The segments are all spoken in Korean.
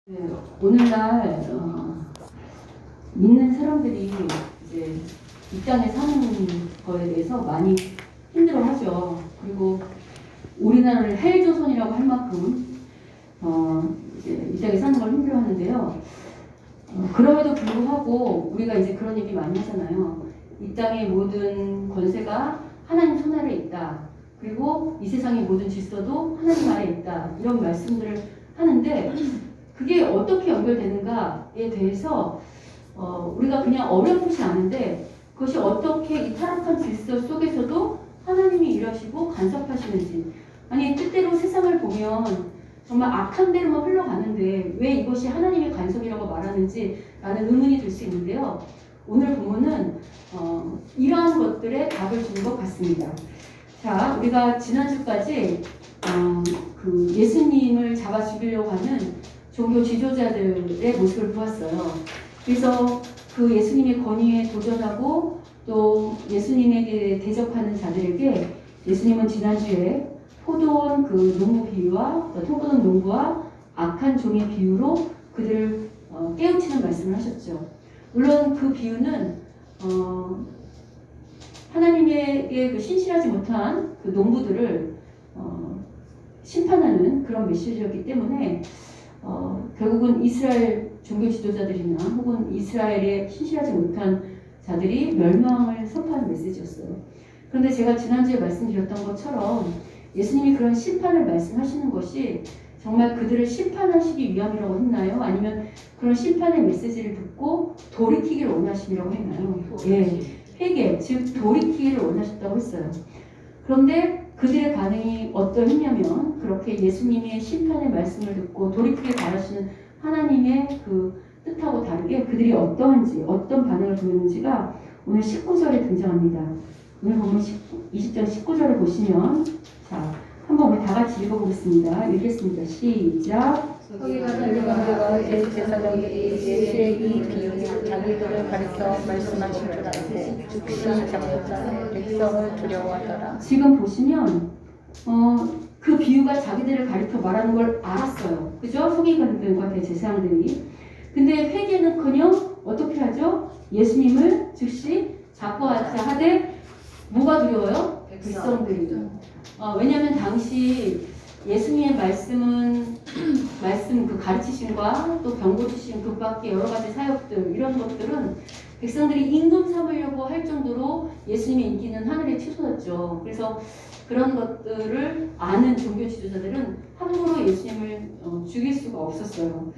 네, 오늘날 믿는 사람들이 이제 이 땅에 사는 거에 대해서 많이 힘들어하죠. 그리고 우리나라를 헬조선이라고 할 만큼 이제 이 땅에 사는 걸 힘들어하는데요. 그럼에도 불구하고 우리가 이제 그런 얘기 많이 하잖아요. 이 땅의 모든 권세가 하나님 손 아래 있다. 그리고 이 세상의 모든 질서도 하나님 아래 있다. 이런 말씀들을 하는데 그게 어떻게 연결되는가에 대해서 우리가 그냥 어렴풋이 아는데 그것이 어떻게 이 타락한 질서 속에서도 하나님이 일하시고 간섭하시는지, 아니 뜻대로 세상을 보면 정말 악한 대로만 흘러가는데 왜 이것이 하나님의 간섭이라고 말하는지 라는 의문이 들 수 있는데요. 오늘 본문은 이러한 것들에 답을 주는 것 같습니다. 자, 우리가 지난주까지 그 예수님을 잡아 죽이려고 하는 종교 지도자들의 모습을 보았어요. 그래서 그 예수님의 권위에 도전하고 또 예수님에게 대적하는 자들에게 예수님은 지난주에 포도원 그 농부 비유와 포도원 농부와 악한 종의 비유로 그들을 깨우치는 말씀을 하셨죠. 물론 그 비유는 하나님에게 그 신실하지 못한 그 농부들을 심판하는 그런 메시지였기 때문에 결국은 이스라엘 종교 지도자들이나 혹은 이스라엘에 신실하지 못한 자들이 멸망을 선포하는 메시지였어요. 그런데 제가 지난주에 말씀드렸던 것처럼 예수님이 그런 심판을 말씀하시는 것이 정말 그들을 심판하시기 위함이라고 했나요? 아니면 그런 심판의 메시지를 듣고 돌이키기를 원하시려고 했나요? 예, 회개, 즉 돌이키기를 원하셨다고 했어요. 그런데 그들의 반응이 어떠했냐면 그렇게 예수님의 심판의 말씀을 듣고 돌이키길 바라시는 하나님의 그 뜻하고 다르게 그들이 어떠한지, 어떤 반응을 보였는지가 오늘 19절에 등장합니다. 오늘 보면 20절 19절을 보시면, 자, 한번 우리 다 같이 읽어보겠습니다. 읽겠습니다. 시작. 서기관들과 제사장들이 예수의 이 비유는 자기들을 가리켜 말씀하신 줄 알고 즉시 잡혔다. 백성을 두려워하더라. 지금 보시면 그 비유가 자기들을 가리켜 말하는 걸 알았어요. 그죠? 서기관들과 대제사장들이. 근데 회개는커녕 어떻게 하죠? 예수님을 즉시 잡고 하자 하되 뭐가 두려워요? 백성들이. 왜냐하면 당시 예수님의 말씀 그 가르치심과 또 경고 주심 그 밖에 여러 가지 사역들 이런 것들은 백성들이 임금 삼으려고 할 정도로 예수님의 인기는 하늘에 치솟았죠. 그래서 그런 것들을 아는 종교 지도자들은 함부로 예수님을 죽일 수가 없었어요.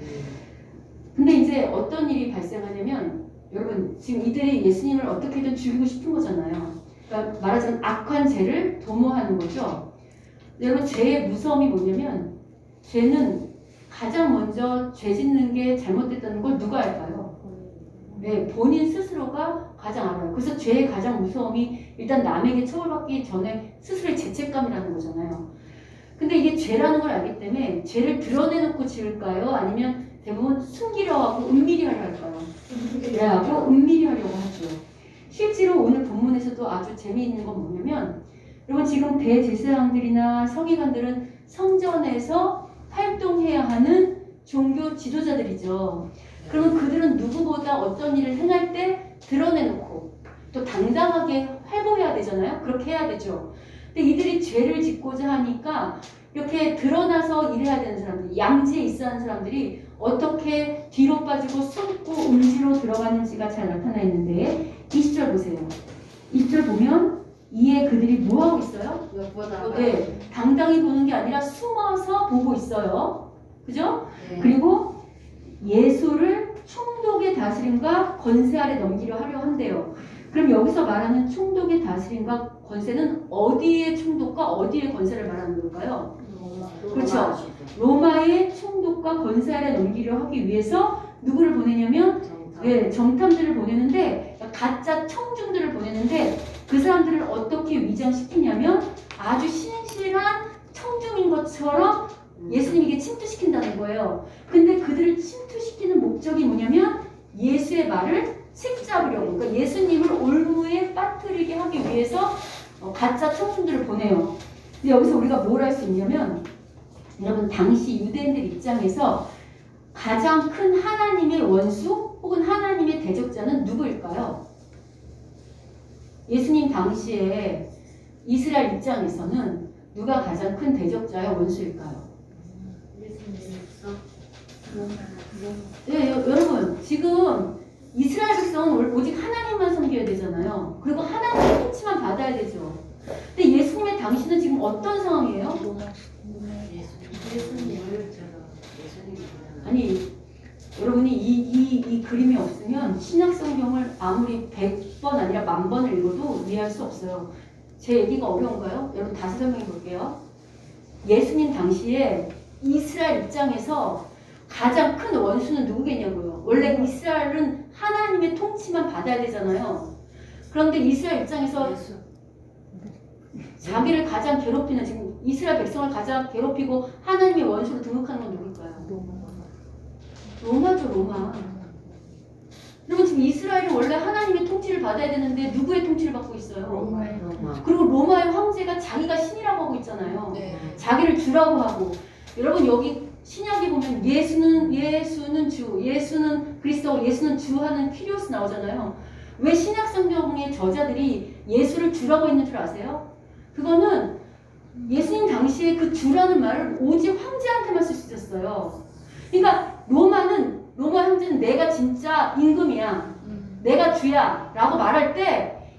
근데 이제 어떤 일이 발생하냐면 여러분 지금 이들이 예수님을 어떻게든 죽이고 싶은 거잖아요. 그러니까 말하자면 악한 죄를 도모하는 거죠. 여러분 죄의 무서움이 뭐냐면 죄는 가장 먼저 죄 짓는 게 잘못됐다는 걸 누가 알까요? 네, 본인 스스로가 가장 알아요. 그래서 죄의 가장 무서움이 일단 남에게 처벌받기 전에 스스로의 죄책감이라는 거잖아요. 근데 이게 죄라는 걸 알기 때문에 죄를 드러내놓고 지을까요? 아니면 대부분 숨기려 하고 은밀히 하려 할까요? 그래하고 은밀히 하려고 하죠. 실제로 오늘 본문에서도 아주 재미있는 건 뭐냐면 여러분 지금 대제사장들이나 서기관들은 성전에서 활동해야 하는 종교 지도자들이죠. 그러면 그들은 누구보다 어떤 일을 행할 때 드러내놓고 또 당당하게 활보해야 되잖아요. 그렇게 해야 되죠. 근데 이들이 죄를 짓고자 하니까 이렇게 드러나서 일해야 되는 사람들, 양지에 있어야 하는 사람들이 어떻게 뒤로 빠지고 숨고 음지로 들어가는지가 잘 나타나 있는데 20절 보세요. 20절 보면 이에 그들이 뭐하고 있어요? 네, 당당히 보는 게 아니라 숨어서 보고 있어요. 그죠? 네. 그리고 예수를 총독의 다스림과 권세 아래 넘기려 하려 한대요. 그럼 여기서 말하는 총독의 다스림과 권세는 어디의 총독과 어디의 권세를 말하는 걸까요? 그렇죠. 로마의 총독과 권세 아래 넘기려 하기 위해서 누구를 보내냐면 네, 정탐들을 보내는데 가짜 청중들을 보내는데 그 사람들을 어떻게 위장시키냐면 아주 신실한 청중인 것처럼 예수님에게 침투시킨다는 거예요. 근데 그들을 침투시키는 목적이 뭐냐면 예수의 말을 책잡으려고, 그러니까 예수님을 올무에 빠뜨리게 하기 위해서 가짜 청중들을 보내요. 근데 여기서 우리가 뭘 할 수 있냐면 여러분 당시 유대인들 입장에서 가장 큰 하나님의 원수 혹은 하나님의 대적자는 누구일까요? 예수님 당시에 이스라엘 입장에서는 누가 가장 큰 대적자야 원수일까요? 네, 여러분 지금 이스라엘 백성은 오직 하나님만 섬겨야 되잖아요. 그리고 하나님의 통치만 받아야 되죠. 근데 예수님의 당시는 지금 어떤 상황이에요? 아니 여러분이 이 그림이 없으면 신약 성경을 아무리 100번 아니라 1000번을 읽어도 이해할 수 없어요. 제 얘기가 어려운가요? 여러분 다시 설명해 볼게요. 예수님 당시에 이스라엘 입장에서 가장 큰 원수는 누구겠냐고요. 원래 이스라엘은 하나님의 통치만 받아야 되잖아요. 그런데 이스라엘 입장에서 자기를 가장 괴롭히는, 지금 이스라엘 백성을 가장 괴롭히고 하나님의 원수로 등극하는 건 누굴까요? 로마죠, 로마. 여러분 지금 이스라엘은 원래 하나님의 통치를 받아야 되는데 누구의 통치를 받고 있어요? 로마의 그리고 로마의 황제가 자기가 신이라고 하고 있잖아요. 네. 자기를 주라고 하고. 여러분 여기 신약에 보면 예수는 주, 예수는 그리스도, 예수는 주 하는 키리오스 나오잖아요. 왜 신약 성경의 저자들이 예수를 주라고 했는 줄 아세요? 그거는 예수님 당시에 그 주라는 말을 오직 황제한테만 쓸 수 있었어요. 그러니까 로마 황제는 내가 진짜 임금이야, 내가 주야 라고 말할 때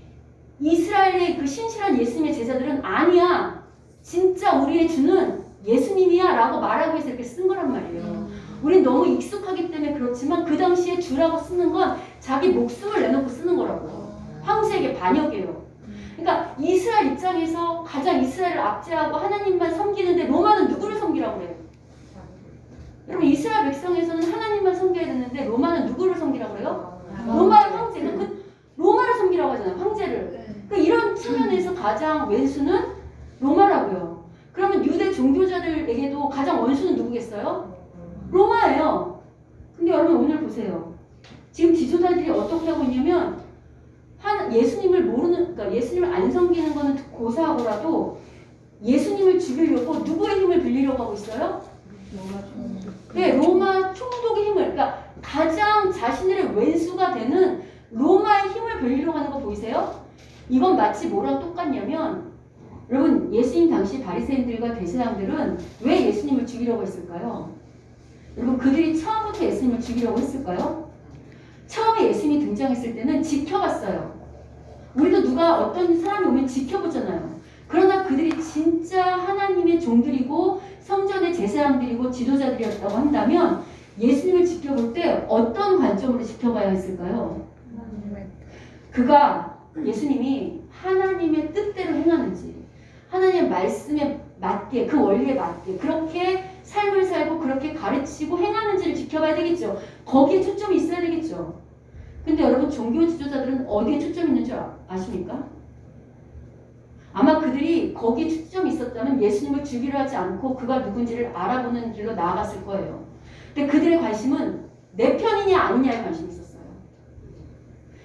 이스라엘의 그 신실한 예수님의 제자들은 아니야, 진짜 우리의 주는 예수님이야 라고 말하기 위해서 이렇게 쓴 거란 말이에요. 우린 너무 익숙하기 때문에 그렇지만 그 당시에 주라고 쓰는 건 자기 목숨을 내놓고 쓰는 거라고. 황제에게 반역이에요. 그러니까 이스라엘 입장에서 가장 이스라엘을 압제하고 하나님만 섬기는데 로마는 누구를 섬기라고 그래요? 여러분 이스라엘 백성에서는 하나님만 섬겨야 되는데 로마는 누구를 섬기라고 그래요? 로마의 황제. 그 로마를 섬기라고 하잖아요. 황제를. 그러니까 이런 측면에서 가장 왼수는 로마라고요. 그러면 유대 종교자들에게도 가장 원수는 누구겠어요? 로마예요. 근데 여러분 오늘 보세요. 지금 지도자들이 어떻게 하고 있냐면 예수님을 모르는, 그러니까 예수님을 안 섬기는 거는 고사하고라도 예수님을 죽이려고 누구의 힘을 빌리려고 하고 있어요? 네, 로마 총독의 힘을, 그러니까 가장 자신들의 왼수가 되는 로마의 힘을 빌리려고 하는 거 보이세요? 이건 마치 뭐랑 똑같냐면, 여러분 예수님 당시 바리새인들과 대제사장들은 왜 예수님을 죽이려고 했을까요? 여러분 그들이 처음부터 예수님을 죽이려고 했을까요? 처음에 예수님이 등장했을 때는 지켜봤어요. 우리도 누가 어떤 사람이 오면 지켜보잖아요. 그러나 그들이 진짜 하나님의 종들이고 성전의 제사장들이고 지도자들이었다고 한다면 예수님을 지켜볼 때 어떤 관점으로 지켜봐야 했을까요? 그가, 예수님이 하나님의 뜻대로 행하는지, 하나님의 말씀에 맞게, 그 원리에 맞게 그렇게 삶을 살고 그렇게 가르치고 행하는지를 지켜봐야 되겠죠. 거기에 초점이 있어야 되겠죠. 근데 여러분 종교 지도자들은 어디에 초점이 있는 줄 아십니까? 아마 그들이 거기에 초점이 있었다면 예수님을 죽이려 하지 않고 그가 누군지를 알아보는 길로 나아갔을 거예요. 근데 그들의 관심은 내 편이냐 아니냐에 관심이 있었어요.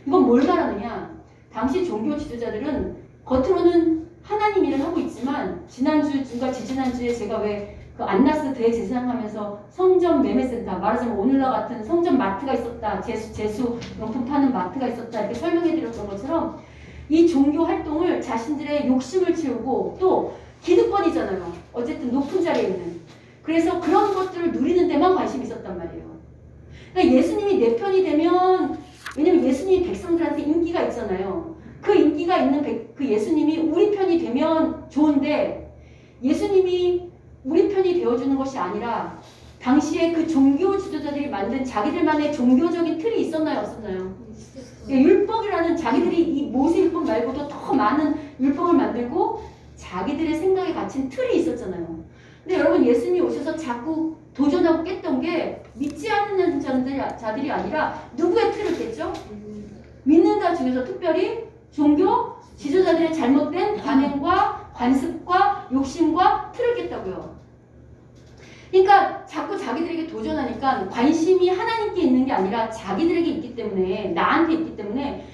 이건 뭘 말하느냐? 당시 종교 지도자들은 겉으로는 하나님 일을 하고 있지만 지난주가 지지난주에 제가 왜 그 안나스 대제사장 하면서 성전 매매센터, 말하자면 오늘날 같은 성전 마트가 있었다, 제수 용품 파는 마트가 있었다 이렇게 설명해 드렸던 것처럼 이 종교 활동을 자신들의 욕심을 채우고 또 기득권이잖아요. 어쨌든 높은 자리에 있는. 그래서 그런 것들을 누리는 데만 관심이 있었단 말이에요. 그러니까 예수님이 내 편이 되면, 왜냐면 예수님이 백성들한테 인기가 있잖아요. 그 인기가 있는 그 예수님이 우리 편이 되면 좋은데 예수님이 우리 편이 되어주는 것이 아니라 당시에 그 종교 지도자들이 만든 자기들만의 종교적인 틀이 있었나요? 없었나요? 율법이라는 자기들이 이 모세율법 말고도 더 많은 율법을 만들고 자기들의 생각에 갇힌 틀이 있었잖아요. 근데 여러분 예수님이 오셔서 자꾸 도전하고 깼던 게 믿지 않는 자들이 아니라 누구의 틀을 깼죠? 믿는 자 중에서 특별히 종교 지도자들의 잘못된 관행과 관습과 욕심과 틀을 깼다고요. 그러니까 자꾸 자기들에게 도전하니까 관심이 하나님께 있는 게 아니라 자기들에게 있기 때문에, 나한테 있기 때문에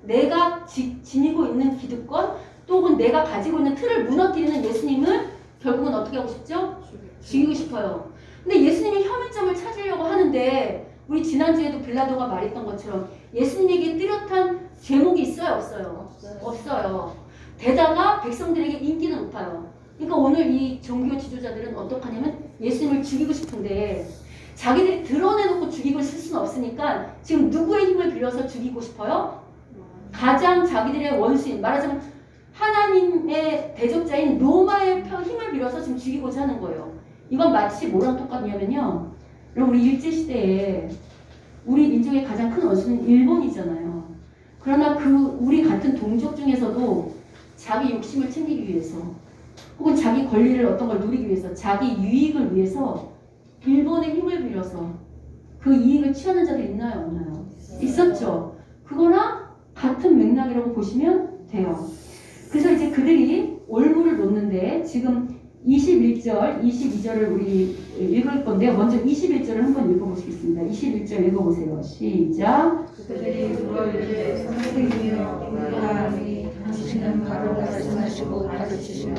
내가 지니고 있는 기득권 또 혹은 내가 가지고 있는 틀을 무너뜨리는 예수님을 결국은 어떻게 하고 싶죠? 죽이고 싶어요. 근데 예수님이 혐의점을 찾으려고 지난주에도 빌라도가 말했던 것처럼 예수님에게 뚜렷한 제목이 있어요, 없어요? 없어요. 게다가 백성들에게 인기는 높아요. 그러니까 오늘 이 종교 지도자들은 어떡하냐면 예수님을 죽이고 싶은데 자기들이 드러내놓고 죽이고 있을 수는 없으니까 지금 누구의 힘을 빌려서 죽이고 싶어요? 가장 자기들의 원수인, 말하자면 하나님의 대적자인 로마의 힘을 빌어서 지금 죽이고자 하는 거예요. 이건 마치 뭐랑 똑같냐면요. 여러분 우리 일제시대에 우리 민족의 가장 큰 원수는 일본이잖아요. 그러나 그 우리 같은 동족 중에서도 자기 욕심을 챙기기 위해서 혹은 자기 권리를 어떤 걸 누리기 위해서 자기 유익을 위해서 일본의 힘을 빌려서 그 이익을 취하는 자들이 있나요? 없나요? 있었죠. 그거랑 같은 맥락이라고 보시면 돼요. 그래서 이제 그들이 올무를 놓는데 지금 21절, 22절을 우리 읽을 건데 먼저 21절을 한번 읽어보시겠습니다. 21절 읽어보세요. 시작. 그들이 물어이르되 선생님이여 우리가 아니 당신은 바로 말씀하시고 가르치시며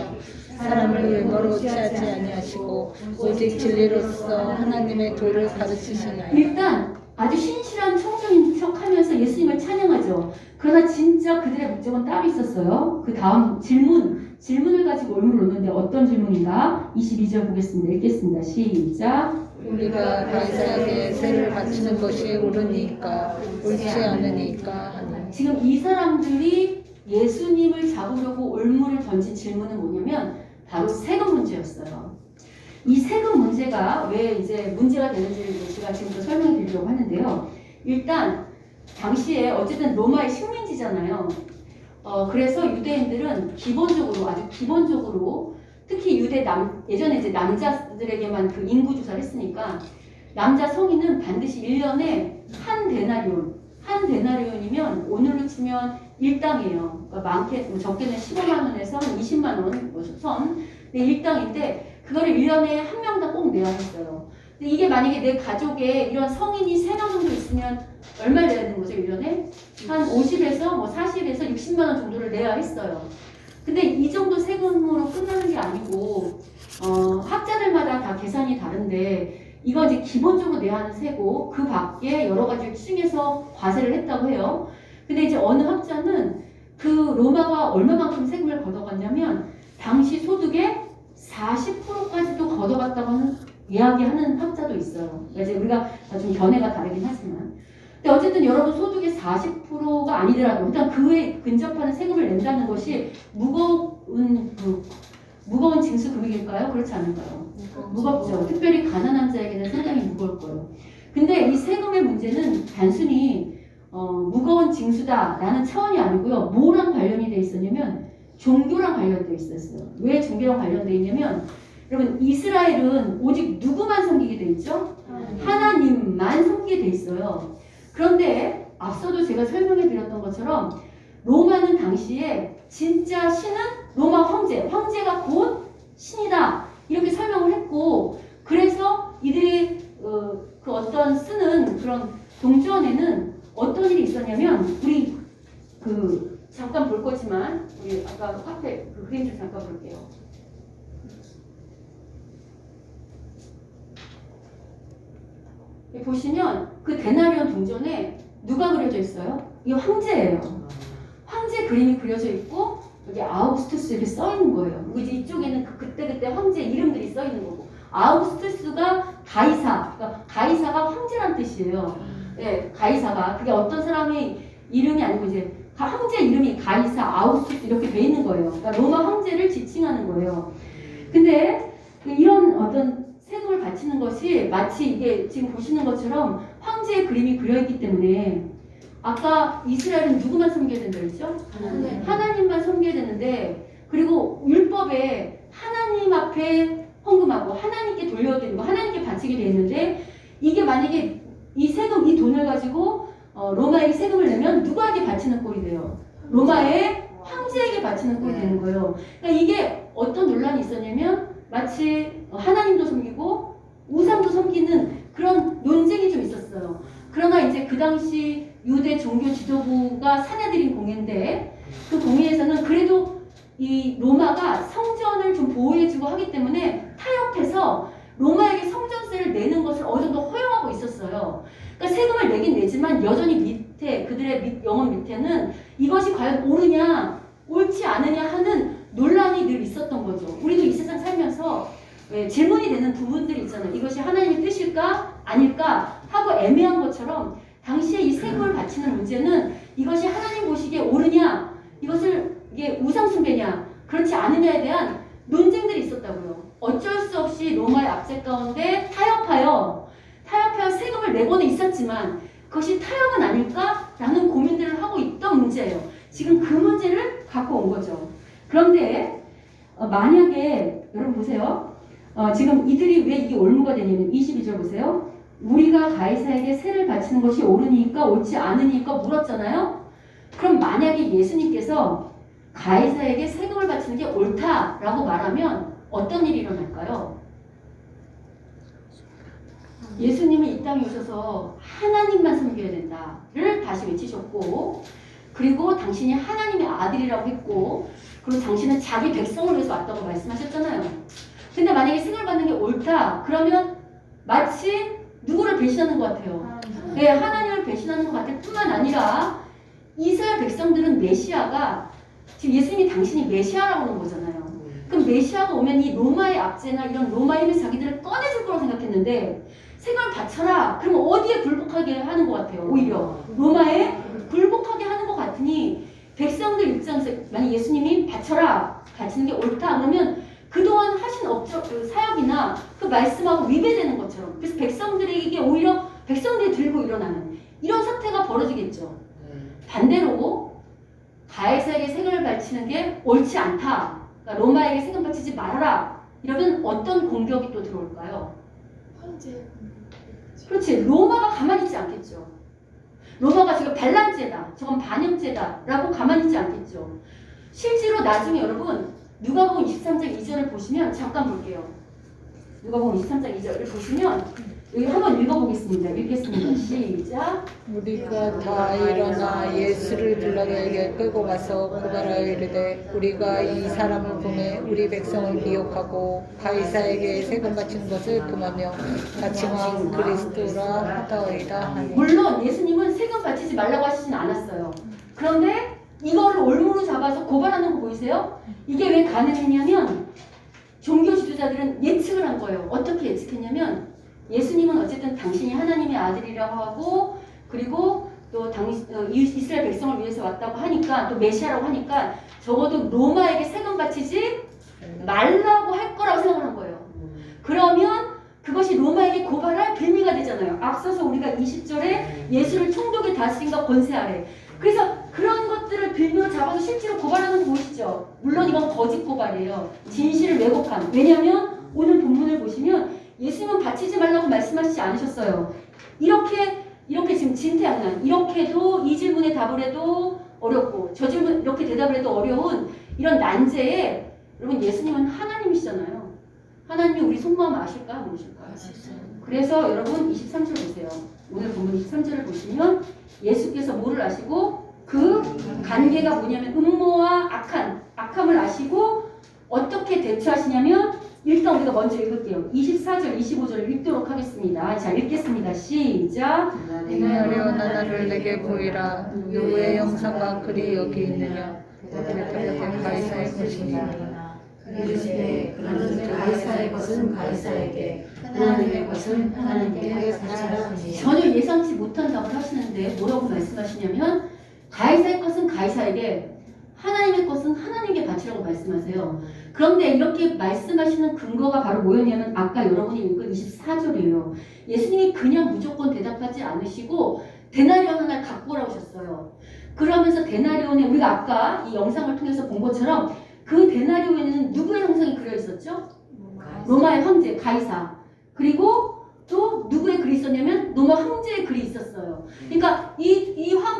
사람을 외모로 취하지 아니하시고 오직 진리로서 하나님의 도를 가르치시나요? 일단 아주 신실한 청중인 척하면서 예수님을 찬양하죠. 그러나 진짜 그들의 목적은 따로 있었어요. 그 다음 질문을 가지고 올무를 놓는데 어떤 질문인가? 22절 보겠습니다. 읽겠습니다. 시작. 우리가 가이사에게 세를 바치는 것이 옳으니까 옳지 않으니까 하니. 지금 이 사람들이 예수님을 잡으려고 올무를 던진 질문은 뭐냐면 바로 세금 문제였어요. 이 세금 문제가 왜 이제 문제가 되는지를 제가 지금부터 설명해 드리려고 하는데요. 일단 당시에 어쨌든 로마의 식민지잖아요. 그래서 유대인들은 기본적으로 아주 기본적으로 특히 예전에 이제 남자들에게만 그 인구 조사를 했으니까 남자 성인은 반드시 1년에 한 데나리온이면 오늘로 치면 일당이에요. 그러니까 적게는 15만 원에서 한 20만 원 선. 근데 일당인데 그거를 1년에 한 명당 꼭 내야 했어요. 근데 이게 만약에 내 가족에 이런 성인이 3명 정도 있으면 얼마를 내야 되는 거죠, 1년에? 한 50에서 뭐 40에서 60만 원 정도를 내야 했어요. 근데 이 정도 세금으로 끝나는 게 아니고, 학자들마다 다 계산이 다른데, 이건 이제 기본적으로 내야 하는 세고, 그 밖에 여러 가지를 추정해서 과세를 했다고 해요. 근데 이제 어느 학자는 그 로마가 얼마만큼 세금을 걷어갔냐면, 당시 소득의 40%까지도 걷어갔다고 이야기하는 학자도 있어요. 그러니까 이제 우리가 좀 견해가 다르긴 하지만. 근데 어쨌든 여러분 소득의 40%가 아니더라도 일단 그에 근접하는 세금을 낸다는 것이 무거운 징수 금액일까요? 그렇지 않을까요? 무겁죠. 특별히 가난한 자에게는 상당히 무거울 거예요. 근데 이 세금의 문제는 단순히 무거운 징수다라는 차원이 아니고요. 뭐랑 관련이 돼 있었냐면 종교랑 관련돼 있었어요. 왜 종교랑 관련돼 있냐면 여러분 이스라엘은 오직 누구만 섬기게 돼 있죠? 하나님만 섬기게 돼 있어요. 그런데 앞서도 제가 설명해 드렸던 것처럼 로마는 당시에 진짜 신은 로마 황제가 곧 신이다 이렇게 설명을 했고 그래서 이들이 그 어떤 쓰는 그런 동전에는 어떤 일이 있었냐면 우리 잠깐 볼 거지만 우리 아까 카페 그 그림 좀 잠깐 볼게요. 보시면 그 데나리온 동전에 누가 그려져 있어요? 이 황제예요. 황제 그림이 그려져 있고 여기 아우구스투스 이렇게 써 있는 거예요. 이제 이쪽에는 그때 황제 이름들이 써 있는 거고 아우구스투스가 그러니까 가이사가 황제란 뜻이에요. 네, 가이사가 그게 어떤 사람의 이름이 아니고 이제 황제 이름이 가이사, 아우구스투스 이렇게 돼 있는 거예요. 그러니까 로마 황제를 지칭하는 거예요. 근데 이런 어떤 세금을 바치는 것이 마치 이게 지금 보시는 것처럼 황제의 그림이 그려있기 때문에 아까 이스라엘은 누구만 섬겨야 된다 그랬죠? 하나님만 섬겨야 되는데 그리고 율법에 하나님 앞에 헌금하고 하나님께 돌려드리고 하나님께 바치게 돼 있는데 이게 만약에 이 세금, 이 돈을 가지고 로마에게 세금을 내면 누구에게 바치는 꼴이 돼요? 로마의 황제에게 바치는 꼴이 되는 거예요. 그러니까 이게 어떤 논란이 있었냐면 마치 하나님도 섬기고 우상도 섬기는 그런 논쟁이 좀 있었어요. 그러나 이제 그 당시 유대 종교 지도부가 사내들인 공회인데 그 공회에서는 그래도 이 로마가 성전을 좀 보호해주고 하기 때문에 타협해서 로마에게 성전세를 내는 것을 어느 정도 허용하고 있었어요. 그러니까 세금을 내긴 내지만 여전히 밑에 그들의 영혼 밑에는 이것이 과연 옳으냐 옳지 않으냐 하는 논란이 늘 있었던 거죠. 우리도 이 세상 살면서 질문이 되는 부분들이 있잖아요. 이것이 하나님의 뜻일까 아닐까 하고 애매한 것처럼 당시에 이 세금을 바치는 문제는 이것이 하나님 보시기에 옳으냐 이것을 이게 우상 숭배냐 그렇지 않느냐에 대한 논쟁들이 있었다고요. 어쩔 수 없이 로마의 압제 가운데 타협하여 세금을 내고는 있었지만 그것이 타협은 아닐까라는 고민들을 하고 있던 문제예요. 지금 그 문제를 갖고 온 거죠. 그런데 만약에 여러분 보세요. 지금 이들이 왜 이게 올무가 되냐면 22절 보세요. 우리가 가이사에게 세를 바치는 것이 옳으니까 옳지 않으니까 물었잖아요. 그럼 만약에 예수님께서 가이사에게 세금을 바치는 게 옳다라고 말하면 어떤 일이 일어날까요? 예수님은 이 땅에 오셔서 하나님만 섬겨야 된다를 다시 외치셨고 그리고 당신이 하나님의 아들이라고 했고 그리고 당신은 자기 백성을 위해서 왔다고 말씀하셨잖아요. 근데 만약에 세금을 받는 게 옳다 그러면 마치 누구를 배신하는 것 같아요. 네, 하나님을 배신하는 것 같을 뿐만 아니라 이스라엘 백성들은 메시아가 지금 예수님이 당신이 메시아라고 하는 거잖아요. 그럼 메시아가 오면 이 로마의 압제나 이런 로마의 힘이 자기들을 꺼내줄 거라고 생각했는데 세금을 바쳐라. 그러면 어디에 굴복하게 하는 것 같아요. 오히려 로마에 굴복하게 하는 것 같으니 백성들 입장에서 만약 예수님이 바쳐라. 바치는 게 옳다. 그러면 그동안 하신 사역이나 그 말씀하고 위배되는 것처럼 그래서 백성들에게 오히려 백성들이 들고 일어나는 이런 사태가 벌어지겠죠. 반대로 가이사에게 세금을 바치는 게 옳지 않다. 그러니까 로마에게 세금 바치지 말아라. 이러면 어떤 공격이 또 들어올까요? 그렇지. 로마가 가만히 있지 않겠죠. 로마가 지금 반란죄다. 저건 반역죄다. 라고 가만히 있지 않겠죠. 실제로 나중에 여러분 누가복음 23장 2절을 보시면 잠깐 볼게요. 누가복음 23장 2절을 보시면 여기 한번 읽어보겠습니다. 읽겠습니다. 시작. 우리가 다 일어나 예수를 빌라도에게 끌고 가서 고발하여 이르되 우리가 이 사람을 보내 우리 백성을 미혹하고 가이사에게 세금 바치는 것을 금하며 자칭한 그리스도라 하다오이다 하니. 물론 예수님은 세금 바치지 말라고 하시진 않았어요. 그런데 이거를 올무로 잡아서 고발하는 거 보이세요? 이게 왜 가능했냐면 종교 지도자들은 예측을 한 거예요. 어떻게 예측했냐면 예수님은 어쨌든 당신이 하나님의 아들이라고 하고 그리고 또 이스라엘 백성을 위해서 왔다고 하니까 또 메시아라고 하니까 적어도 로마에게 세금 바치지 말라고 할 거라고 생각을 한 거예요. 그러면 그것이 로마에게 고발할 빌미가 되잖아요. 앞서서 우리가 20절에 예수를 총독의 다스림과 권세 아래 그래서 그런 것들을 빌미로 잡아서 실제로 고발하는 거 보이시죠? 물론 이건 거짓 고발이에요. 진실을 왜곡한. 왜냐하면 오늘 본문을 보시면 예수님은 바치지 말라고 말씀하시지 않으셨어요. 이렇게 지금 진퇴양난 이렇게도 이 질문에 답을 해도 어렵고 저 질문 이렇게 대답을 해도 어려운 이런 난제에 여러분 예수님은 하나님이시잖아요. 하나님이 우리 속마음 아실까 모르실까요? 그래서 여러분 23절 보세요. 오늘 본문 23절을 보시면 예수께서 뭐를 아시고 그 관계가 뭐냐면 음모와 악함을 아시고 어떻게 대처하시냐면 일단 우리가 먼저 읽을게요. 24절, 25절을 읽도록 하겠습니다. 자, 읽겠습니다. 시작. 행하려 나를 내게 보이라. 누구의 형상과 글이 여기 있느냐. 대답하되 가이사의 것이니라. 이르시되 그런즉 가이사의 것은 가이사에게 하나님의 것은 하나님께 바치라 하시니. 전혀 예상치 못한 답을 하시는데 뭐라고 말씀하시냐면 가이사의 것은 가이사에게 하나님의 것은 하나님께 바치라고 말씀하세요. 그런데 이렇게 말씀하시는 근거가 바로 뭐였냐면 아까 여러분이 읽은 24절이에요. 예수님이 그냥 무조건 대답하지 않으시고 데나리온 하나를 갖고 오라고 하셨어요. 그러면서 데나리온에 우리가 아까 이 영상을 통해서 본 것처럼 그 데나리온에는 누구의 형상이 그려 있었죠? 로마의 황제 가이사. 그리고 또 누구의 글이 있었냐면 로마 황제의 글이 있었어요. 그러니까 이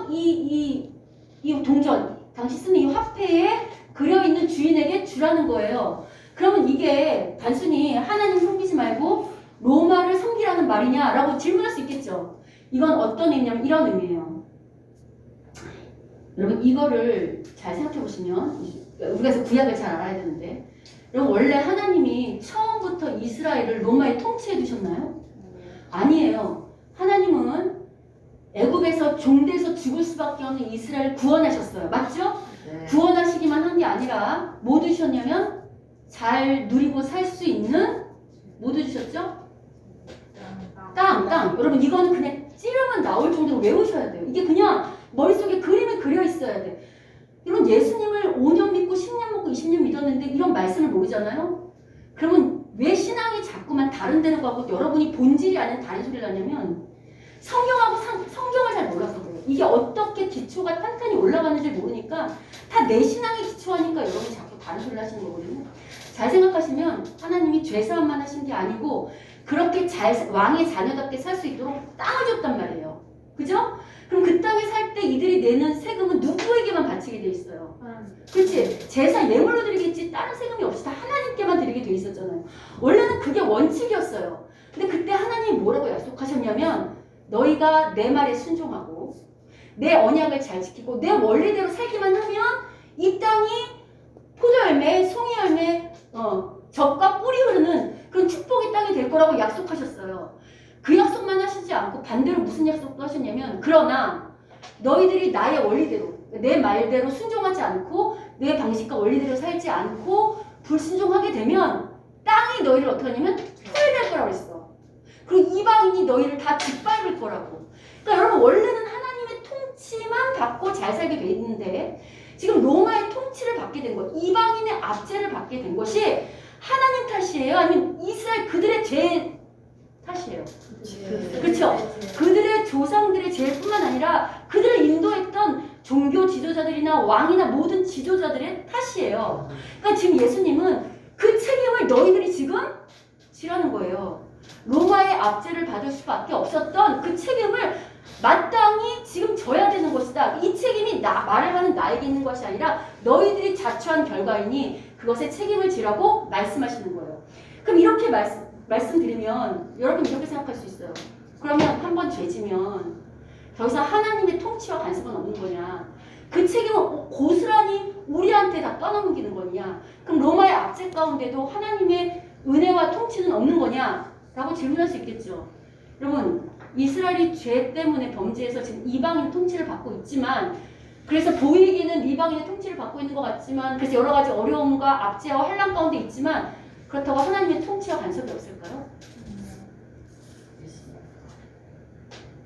동전 당시 쓰는 이 화폐에 그려있는 주인에게 주라는 거예요. 그러면 이게 단순히 하나님 섬기지 말고 로마를 섬기라는 말이냐라고 질문할 수 있겠죠. 이건 어떤 의미냐면 이런 의미예요. 여러분 이거를 잘 생각해 보시면 우리가 그래서 구약을 잘 알아야 되는데 여러분 원래 하나님이 처음부터 이스라엘을 로마에 통치해 두셨나요? 아니에요. 하나님은 애굽에서 종돼서 죽을 수밖에 없는 이스라엘 구원하셨어요. 맞죠? 네. 구원하시기만 한 게 아니라 뭐 주셨냐면 잘 누리고 살 수 있는 뭐 주셨죠? 땅. 여러분 이거는 그냥 찌르면 나올 정도로 외우셔야 돼요. 이게 그냥 머릿속에 그림이 그려 있어야 돼. 여러분 예수님을 5년 믿고 10년 믿고 20년 믿었는데 이런 말씀을 모르잖아요? 그러면 왜 신앙이 자꾸만 다른 데로 가고 여러분이 본질이 아닌 다른 소리를 하냐면 성경을 잘 몰라서 그래요. 이게 어떻게 기초가 탄탄히 올라가는지 모르니까 다 내 신앙에 기초하니까 여러분이 자꾸 다른 소리를 하시는 거거든요. 잘 생각하시면 하나님이 죄사함만 하신 게 아니고 그렇게 왕의 자녀답게 살 수 있도록 땅을 줬단 말이에요. 그죠? 그럼 그 땅에 살 때 이들이 내는 세금은 누구에게만 바치게 돼 있어요? 그렇지? 제사 예물로 드리겠지 다른 세금이 없이 다 하나님께만 드리게 돼 있었잖아요. 원래는 그게 원칙이었어요. 근데 그때 하나님이 뭐라고 약속하셨냐면 너희가 내 말에 순종하고 내 언약을 잘 지키고 내 원리대로 살기만 하면 이 땅이 포도열매, 송이열매, 젖과 꿀이 흐르는 그런 축복의 땅이 될 거라고 약속하셨어요. 그 약속만 하시지 않고 반대로 무슨 약속도 하셨냐면 그러나 너희들이 나의 원리대로 내 말대로 순종하지 않고 내 방식과 원리대로 살지 않고 불순종하게 되면 땅이 너희를 어떻게 하냐면 소외될 거라고 했어. 그리고 이방인이 너희를 다 짓밟을 거라고. 그러니까 여러분 원래는 하나님의 통치만 받고 잘 살게 돼 있는데 지금 로마의 통치를 받게 된 것, 이방인의 압제를 받게 된 것이 하나님 탓이에요? 아니면 이스라엘 그들의 죄 탓이에요? 그렇죠? 그들의 조상들의 죄뿐만 아니라 그들을 인도했던 종교 지도자들이나 왕이나 모든 지도자들의 탓이에요. 그러니까 지금 예수님은 그 책임을 너희들이 지금 지라는 거예요. 로마의 압제를 받을 수밖에 없었던 그 책임을 마땅히 지금 져야 되는 것이다. 이 책임이 말을 하는 나에게 있는 것이 아니라 너희들이 자초한 결과이니 그것에 책임을 지라고 말씀하시는 거예요. 그럼 이렇게 말씀드리면 여러분 이렇게 생각할 수 있어요. 그러면 한번 죄지면 더 이상 하나님의 통치와 간섭은 없는 거냐? 그 책임은 고스란히 우리한테 다 떠넘기는 거냐? 그럼 로마의 압제 가운데도 하나님의 은혜와 통치는 없는 거냐? 라고 질문할 수 있겠죠. 여러분 이스라엘이 죄 때문에 범죄해서 지금 이방인 통치를 받고 있지만 그래서 보이기는 이방인의 통치를 받고 있는 것 같지만 그래서 여러 가지 어려움과 압제와 환난 가운데 있지만 그렇다고 하나님의 통치와 간섭이 없을까요?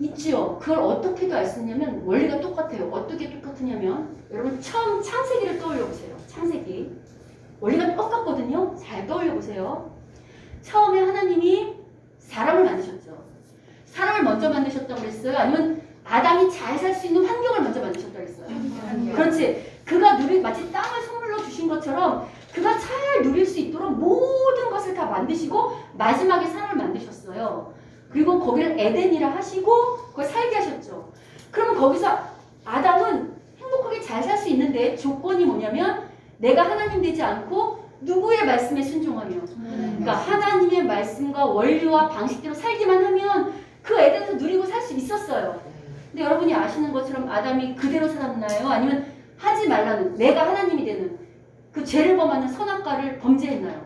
있지요. 그걸 어떻게도 알 수 있냐면 원리가 똑같아요. 어떻게 똑같으냐면 여러분 처음 창세기를 떠올려 보세요. 창세기 원리가 똑같거든요. 잘 떠올려 보세요. 처음에 하나님이 사람을 만드셨죠. 사람을 먼저 만드셨다고 그랬어요? 아니면 아담이 잘 살 수 있는 환경을 먼저 만드셨다고 그랬어요? 그렇지. 그가 마치 땅을 선물로 주신 것처럼 그가 잘 누릴 수 있도록 모든 것을 다 만드시고 마지막에 사람을 만드셨어요. 그리고 거기를 에덴이라 하시고 그걸 살게 하셨죠. 그러면 거기서 아담은 행복하게 잘 살 수 있는데 조건이 뭐냐면 내가 하나님 되지 않고 누구의 말씀에 순종하며 그러니까 하나님의 말씀과 원리와 방식대로 살기만 하면 그 에덴에서 누리고 살 수 있었어요. 근데 여러분이 아시는 것처럼 아담이 그대로 살았나요? 아니면 하지 말라는 내가 하나님이 되는 그 죄를 범하는 선악과를 범죄했나요?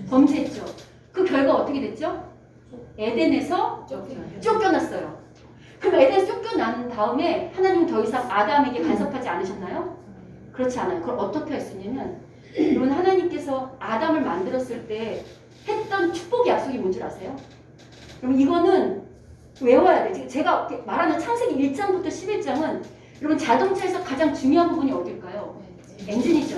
범죄했죠. 그 결과 어떻게 됐죠? 에덴에서 쫓겨났어요. 그럼 에덴에서 쫓겨난 다음에 하나님은 더 이상 아담에게 간섭하지 않으셨나요? 그렇지 않아요. 그걸 어떻게 할 수 있냐면 여러분 하나님께서 아담을 만들었을 때 했던 축복의 약속이 뭔지 아세요? 여러분 이거는 외워야 돼. 제가 말하는 창세기 1장부터 11장은 여러분 자동차에서 가장 중요한 부분이 어딜까요? 엔진이죠.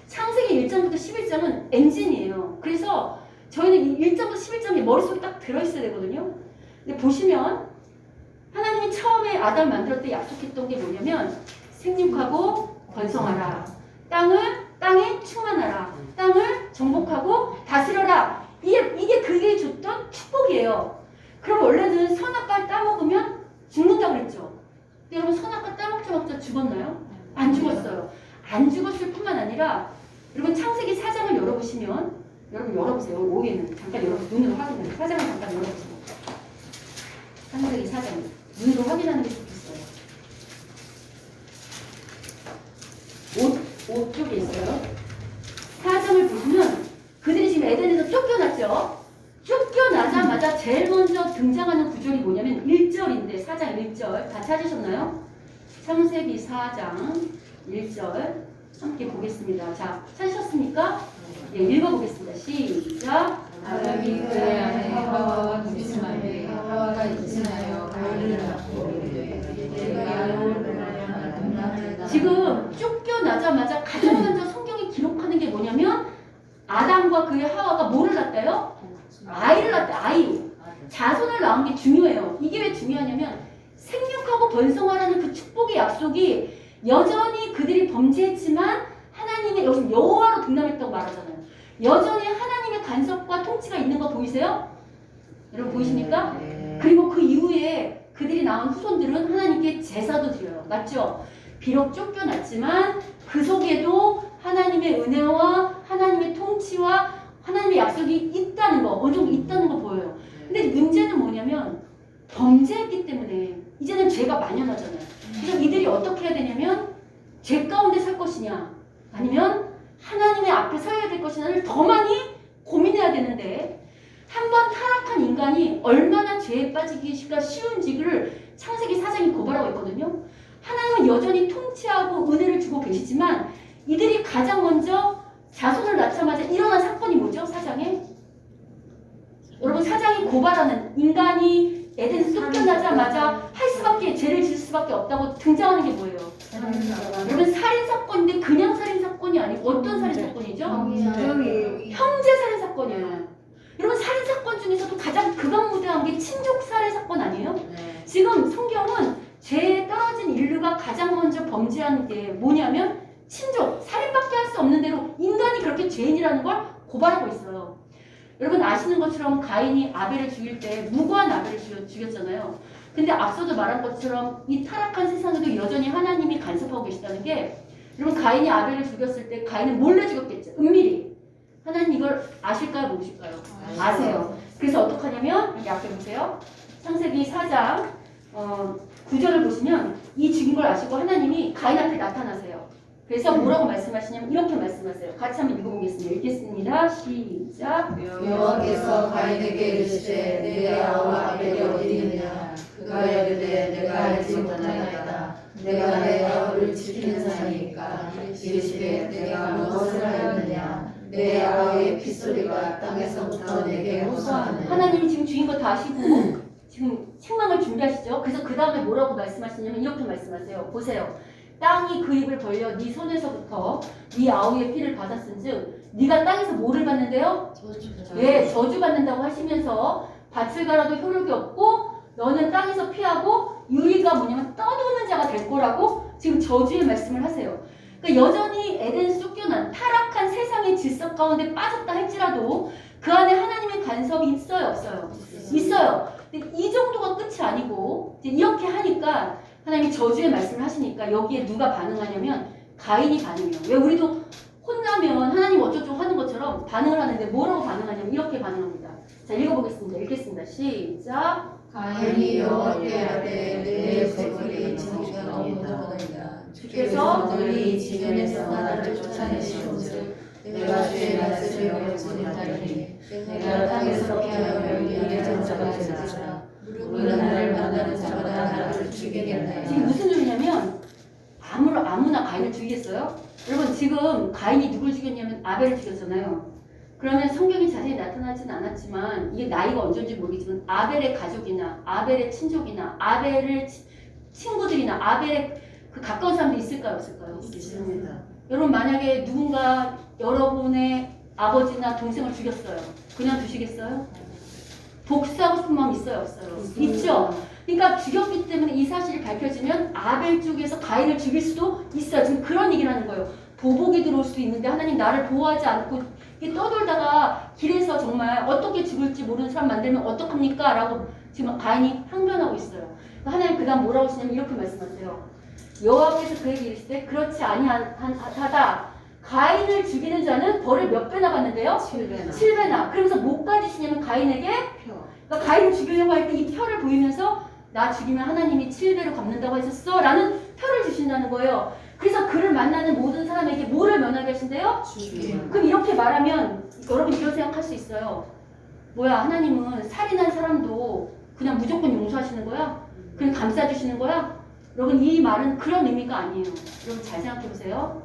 창세기 1장부터 11장은 엔진이에요. 그래서 저희는 1장부터 11장이 머릿속에 딱 들어있어야 되거든요. 근데 보시면 하나님이 처음에 아담 만들 때 약속했던 게 뭐냐면 생육하고 번성하라. 땅에 충만하라. 땅을 정복하고 다스려라. 이게 그게 줬던 축복이에요. 그럼 원래는 선악과를 따먹으면 죽는다고 그랬죠. 근데 여러분 선악과 따먹자 죽었나요? 안 죽었어요. 안 죽었을 뿐만 아니라 여러분 창세기 4장을 열어보시면 여러분 열어보세요. 오후에는 잠깐 열어보세요. 눈으로 확인해요. 4장을 잠깐 열어보세요. 창세기 4장 눈으로 확인하는 게 좋겠어요. 5쪽에 있어요. 4장을 보시면 그들이 지금 에덴에서 쫓겨났죠. 쫓겨나자마자 제일 먼저 등장하는 구절이 뭐냐면 1절인데 4장 1절 다 찾으셨나요? 창세기 4장 1절 함께 보겠습니다. 자, 찾으셨습니까? 네, 읽어보겠습니다. 시작. 아담이 그의 아내 하와와 동침하되 하와가 임신하여 가인을 낳고 이르되 내가 너를 보내려 동남을 지금 쫓겨나자마자 가장 먼저 성경이 기록하는 게 뭐냐면 아담과 그의 하와가 뭐를 낳았대요? 아이를 낳았대. 아이. 자손을 낳은 게 중요해요. 이게 왜 중요하냐면 생육하고 번성하라는 그 축복의 약속이 여전히 그들이 범죄했지만 하나님의 여기서 여호와로 등남했다고 말하잖아요. 여전히 하나님의 간섭과 통치가 있는 거 보이세요? 여러분 보이십니까? 그리고 그 이후에 그들이 낳은 후손들은 하나님께 제사도 드려요. 맞죠? 비록 쫓겨났지만 그 속에도 하나님의 은혜와 하나님의 통치와 하나님의 약속이 있다는 거, 어느 정도 있다는 거 보여요. 근데 문제는 뭐냐면 범죄했기 때문에 이제는 죄가 만연하잖아요. 그래서 이들이 어떻게 해야 되냐면 죄 가운데 살 것이냐 아니면 하나님의 앞에 서야 될 것이냐를 더 많이 고민해야 되는데 한번 타락한 인간이 얼마나 죄에 빠지기가 쉬운지를 창세기 4장이 고발하고 있거든요. 하나님은 여전히 통치하고 은혜를 주고 계시지만 이들이 가장 먼저 자손을 낳자마자 일어난 사건이 뭐죠? 4장에? 여러분 4장이 고발하는 인간이 에덴에서 쫓겨나자마자 할 수밖에 죄를 지을 수밖에 없다고 등장하는 게 뭐예요? 여러분 살인사건인데 그냥 살인사건이 아니고 어떤 살인사건이죠? 형제 살인사건이에요. 여러분 살인사건 중에서도 가장 극악무도한 게 친족 살해사건 아니에요? 지금 성경은 죄에 떨어진 인류가 가장 먼저 범죄하는 게 뭐냐면 친족, 살인밖에 할 수 없는 대로 인간이 그렇게 죄인이라는 걸 고발하고 있어요. 여러분 아시는 것처럼 가인이 아벨을 죽일 때 무고한 아벨을 죽였잖아요. 근데 앞서도 말한 것처럼 이 타락한 세상에도 여전히 하나님이 간섭하고 계시다는 게 여러분 가인이 아벨을 죽였을 때 가인은 몰래 죽였겠죠. 은밀히. 하나님 이걸 아실까요? 모르실까요? 아세요. 그래서 어떻게 하냐면 여기 앞에 보세요. 창세기 4장 9절을 보시면 이 죽인 걸 아시고 하나님이 가인 앞에 나타나세요. 그래서 뭐라고 말씀하시냐면 이렇게 말씀하세요. 같이 한번 읽어보겠습니다. 읽겠습니다. 시작. 여호와께서 가인에게 이르시되 내 아우와 아벨이 어디 있느냐 그가 이르되 내가 알지 못하나이다 내가 내 아우를 지키는 자니까 이르시되 내가 무엇을 하였느냐 내 아우의 핏소리가 땅에서부터 내게 호소하느냐. 하나님이 지금 주인 거 다 아시고 지금 책망을 준비하시죠. 그래서 그 다음에 뭐라고 말씀하시냐면 이렇게 말씀하세요. 보세요. 땅이 그 입을 벌려 네 손에서부터 네 아우의 피를 받았은즉 네가 땅에서 뭐를 받는데요? 예, 저주받는다고 하시면서 밭을 갈아도 효력이 없고 너는 땅에서 피하고 유리가 뭐냐면 떠도는 자가 될 거라고 지금 저주의 말씀을 하세요. 그러니까 여전히 에덴에서 쫓겨난 타락한 세상의 질서 가운데 빠졌다 할지라도 그 안에 하나님의 간섭이 있어요? 없어요? 있어요. 근데 이 정도가 끝이 아니고 이제 이렇게 하니까 하나님이 저주의 말씀을 하시니까 여기에 누가 반응하냐면 가인이 반응해요. 왜 우리도 혼나면 하나님 어쩌고 하는 것처럼 반응을 하는데 뭐라고 반응하냐면 이렇게 반응합니다. 자 읽어보겠습니다. 읽겠습니다. 시작. 가인이 여호와께 아뢰되 내 재물이 진주가 너무도다 주께서 너희 지면에서 나를 쫓아내시온즉 내가 주의 말씀을 외우지 못하리니 내가 땅에서 피하여 여기에 전사가 되리라. 무릇 나를 만나는 자마다 나를 죽이겠나이다. 지금 무슨 소리냐면 아무나 가인을 죽이겠어요? 여러분 지금 가인이 누굴 죽였냐면 아벨을 죽였잖아요. 그러면 성경이 자세히 나타나지는 않았지만 이게 나이가 언제인지 모르겠지만 아벨의 가족이나 아벨의 친족이나 아벨의 친구들이나 아벨의 그 가까운 사람도 있을까요? 없을까요? 있습니다. 여러분 만약에 누군가 여러분의 아버지나 동생을 죽였어요. 그냥 두시겠어요? 복수하고 싶은 마음 있어요? 없어요? 있죠? 그러니까 죽였기 때문에 이 사실이 밝혀지면 아벨 쪽에서 가인을 죽일 수도 있어요. 지금 그런 얘기를 하는 거예요. 보복이 들어올 수도 있는데 하나님 나를 보호하지 않고 떠돌다가 길에서 정말 어떻게 죽을지 모르는 사람 만들면 어떡합니까? 라고 지금 가인이 항변하고 있어요. 하나님 그 다음 뭐라고 하시냐면 이렇게 말씀하세요. 여호와께서 그에게 이르시되 그렇지 아니하다. 가인을 죽이는 자는 벌을 몇 배나 받는데요? 7배나. 그러면서 뭐까지 주시냐면 가인에게 그러니까 가인을 죽이려고 할 때 이 표를 보이면서 나 죽이면 하나님이 7배로 갚는다고 하셨어 라는 표를 주신다는 거예요. 그래서 그를 만나는 모든 사람에게 뭐를 면하게 하신대요? 그럼 이렇게 말하면 여러분 이런 생각할 수 있어요. 뭐야 하나님은 살인한 사람도 그냥 무조건 용서하시는 거야? 그냥 감싸주시는 거야? 여러분 이 말은 그런 의미가 아니에요. 여러분 잘 생각해 보세요.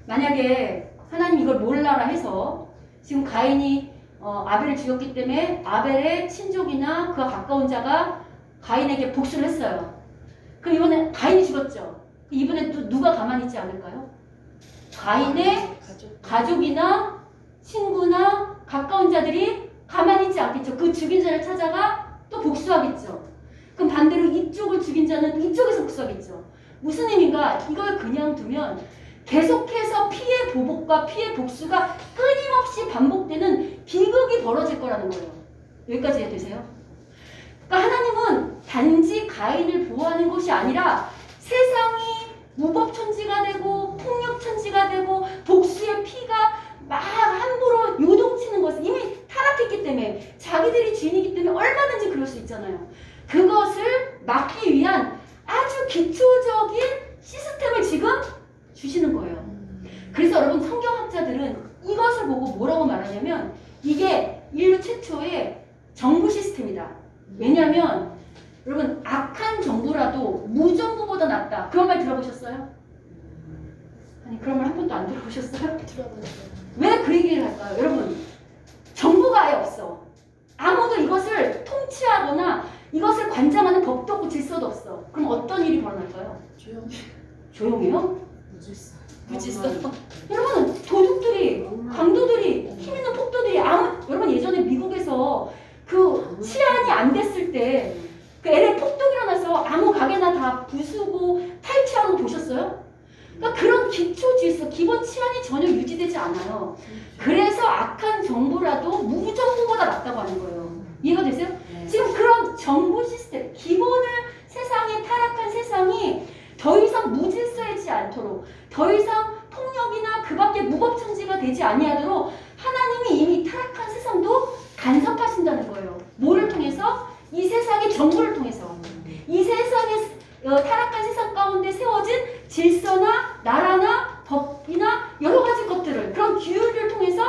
만약에 하나님 이걸 몰라라 해서 지금 가인이 아벨을 죽였기 때문에 아벨의 친족이나 그와 가까운 자가 가인에게 복수를 했어요. 그럼 이번에 가인이 죽었죠. 이번에 또 누가 가만히 있지 않을까요? 가인의 가족이나 친구나 가까운 자들이 가만히 있지 않겠죠. 그 죽인 자를 찾아가 또 복수하겠죠. 그럼 반대로 이쪽을 죽인 자는 이쪽에서 복수하겠죠. 무슨 의미인가? 이걸 그냥 두면 계속해서 피해 보복과 피해 복수가 끊임없이 반복되는 비극이 벌어질 거라는 거예요. 여기까지 이해되세요? 그러니까 하나님은 단지 가인을 보호하는 것이 아니라 세상이 무법천지가 되고 폭력천지가 되고 복수의 피가 막 함부로 요동치는 것을 이미 타락했기 때문에 자기들이 주인이기 때문에 얼마든지 그럴 수 있잖아요. 그것을 막기 위한 아주 기초적인 시스템을 지금 주시는 거예요. 그래서 여러분 성경학자들은 이것을 보고 뭐라고 말하냐면 이게 인류 최초의 정부 시스템이다. 왜냐하면 여러분 악한 정부라도 무정부보다 낫다. 그런 말 들어보셨어요? 아니 그런 말 한 번도 안 들어보셨어요? 들어봤어요. 왜 그 얘기를 할까요? 여러분 정부가 아예 없어. 아무도 이것을 통치하거나 이것을 관장하는 법도 없고 질서도 없어. 그럼 어떤 일이 벌어날까요? 조용해요? 무질서. 여러분 도둑들이 강도들이 힘 있는 폭도들이 여러분 예전에 미국에서 그 치안이 안 됐을 때 그 LA 폭동 일어나서 아무 가게나 다 부수고 탈취하는 거 보셨어요? 그러니까 그런 기초 질서, 기본 치안이 전혀 유지되지 않아요. 그래서 악한 정부라도 무정부보다 낫다고 하는 거예요. 이해가 되세요? 지금 그런 정부 시스템, 기본을 세상에 타락한 세상이 더 이상 무질서이지 않도록, 더 이상 폭력이나 그 밖에 무법천지가 되지 아니하도록 하나님이 이미 타락한 세상도 간섭하신다는 거예요. 뭐를 통해서? 이 세상의 정부를 통해서. 이 세상의 타락한 세상 가운데 세워진 질서나 나라나 법이나 여러 가지 것들을, 그런 규율을 통해서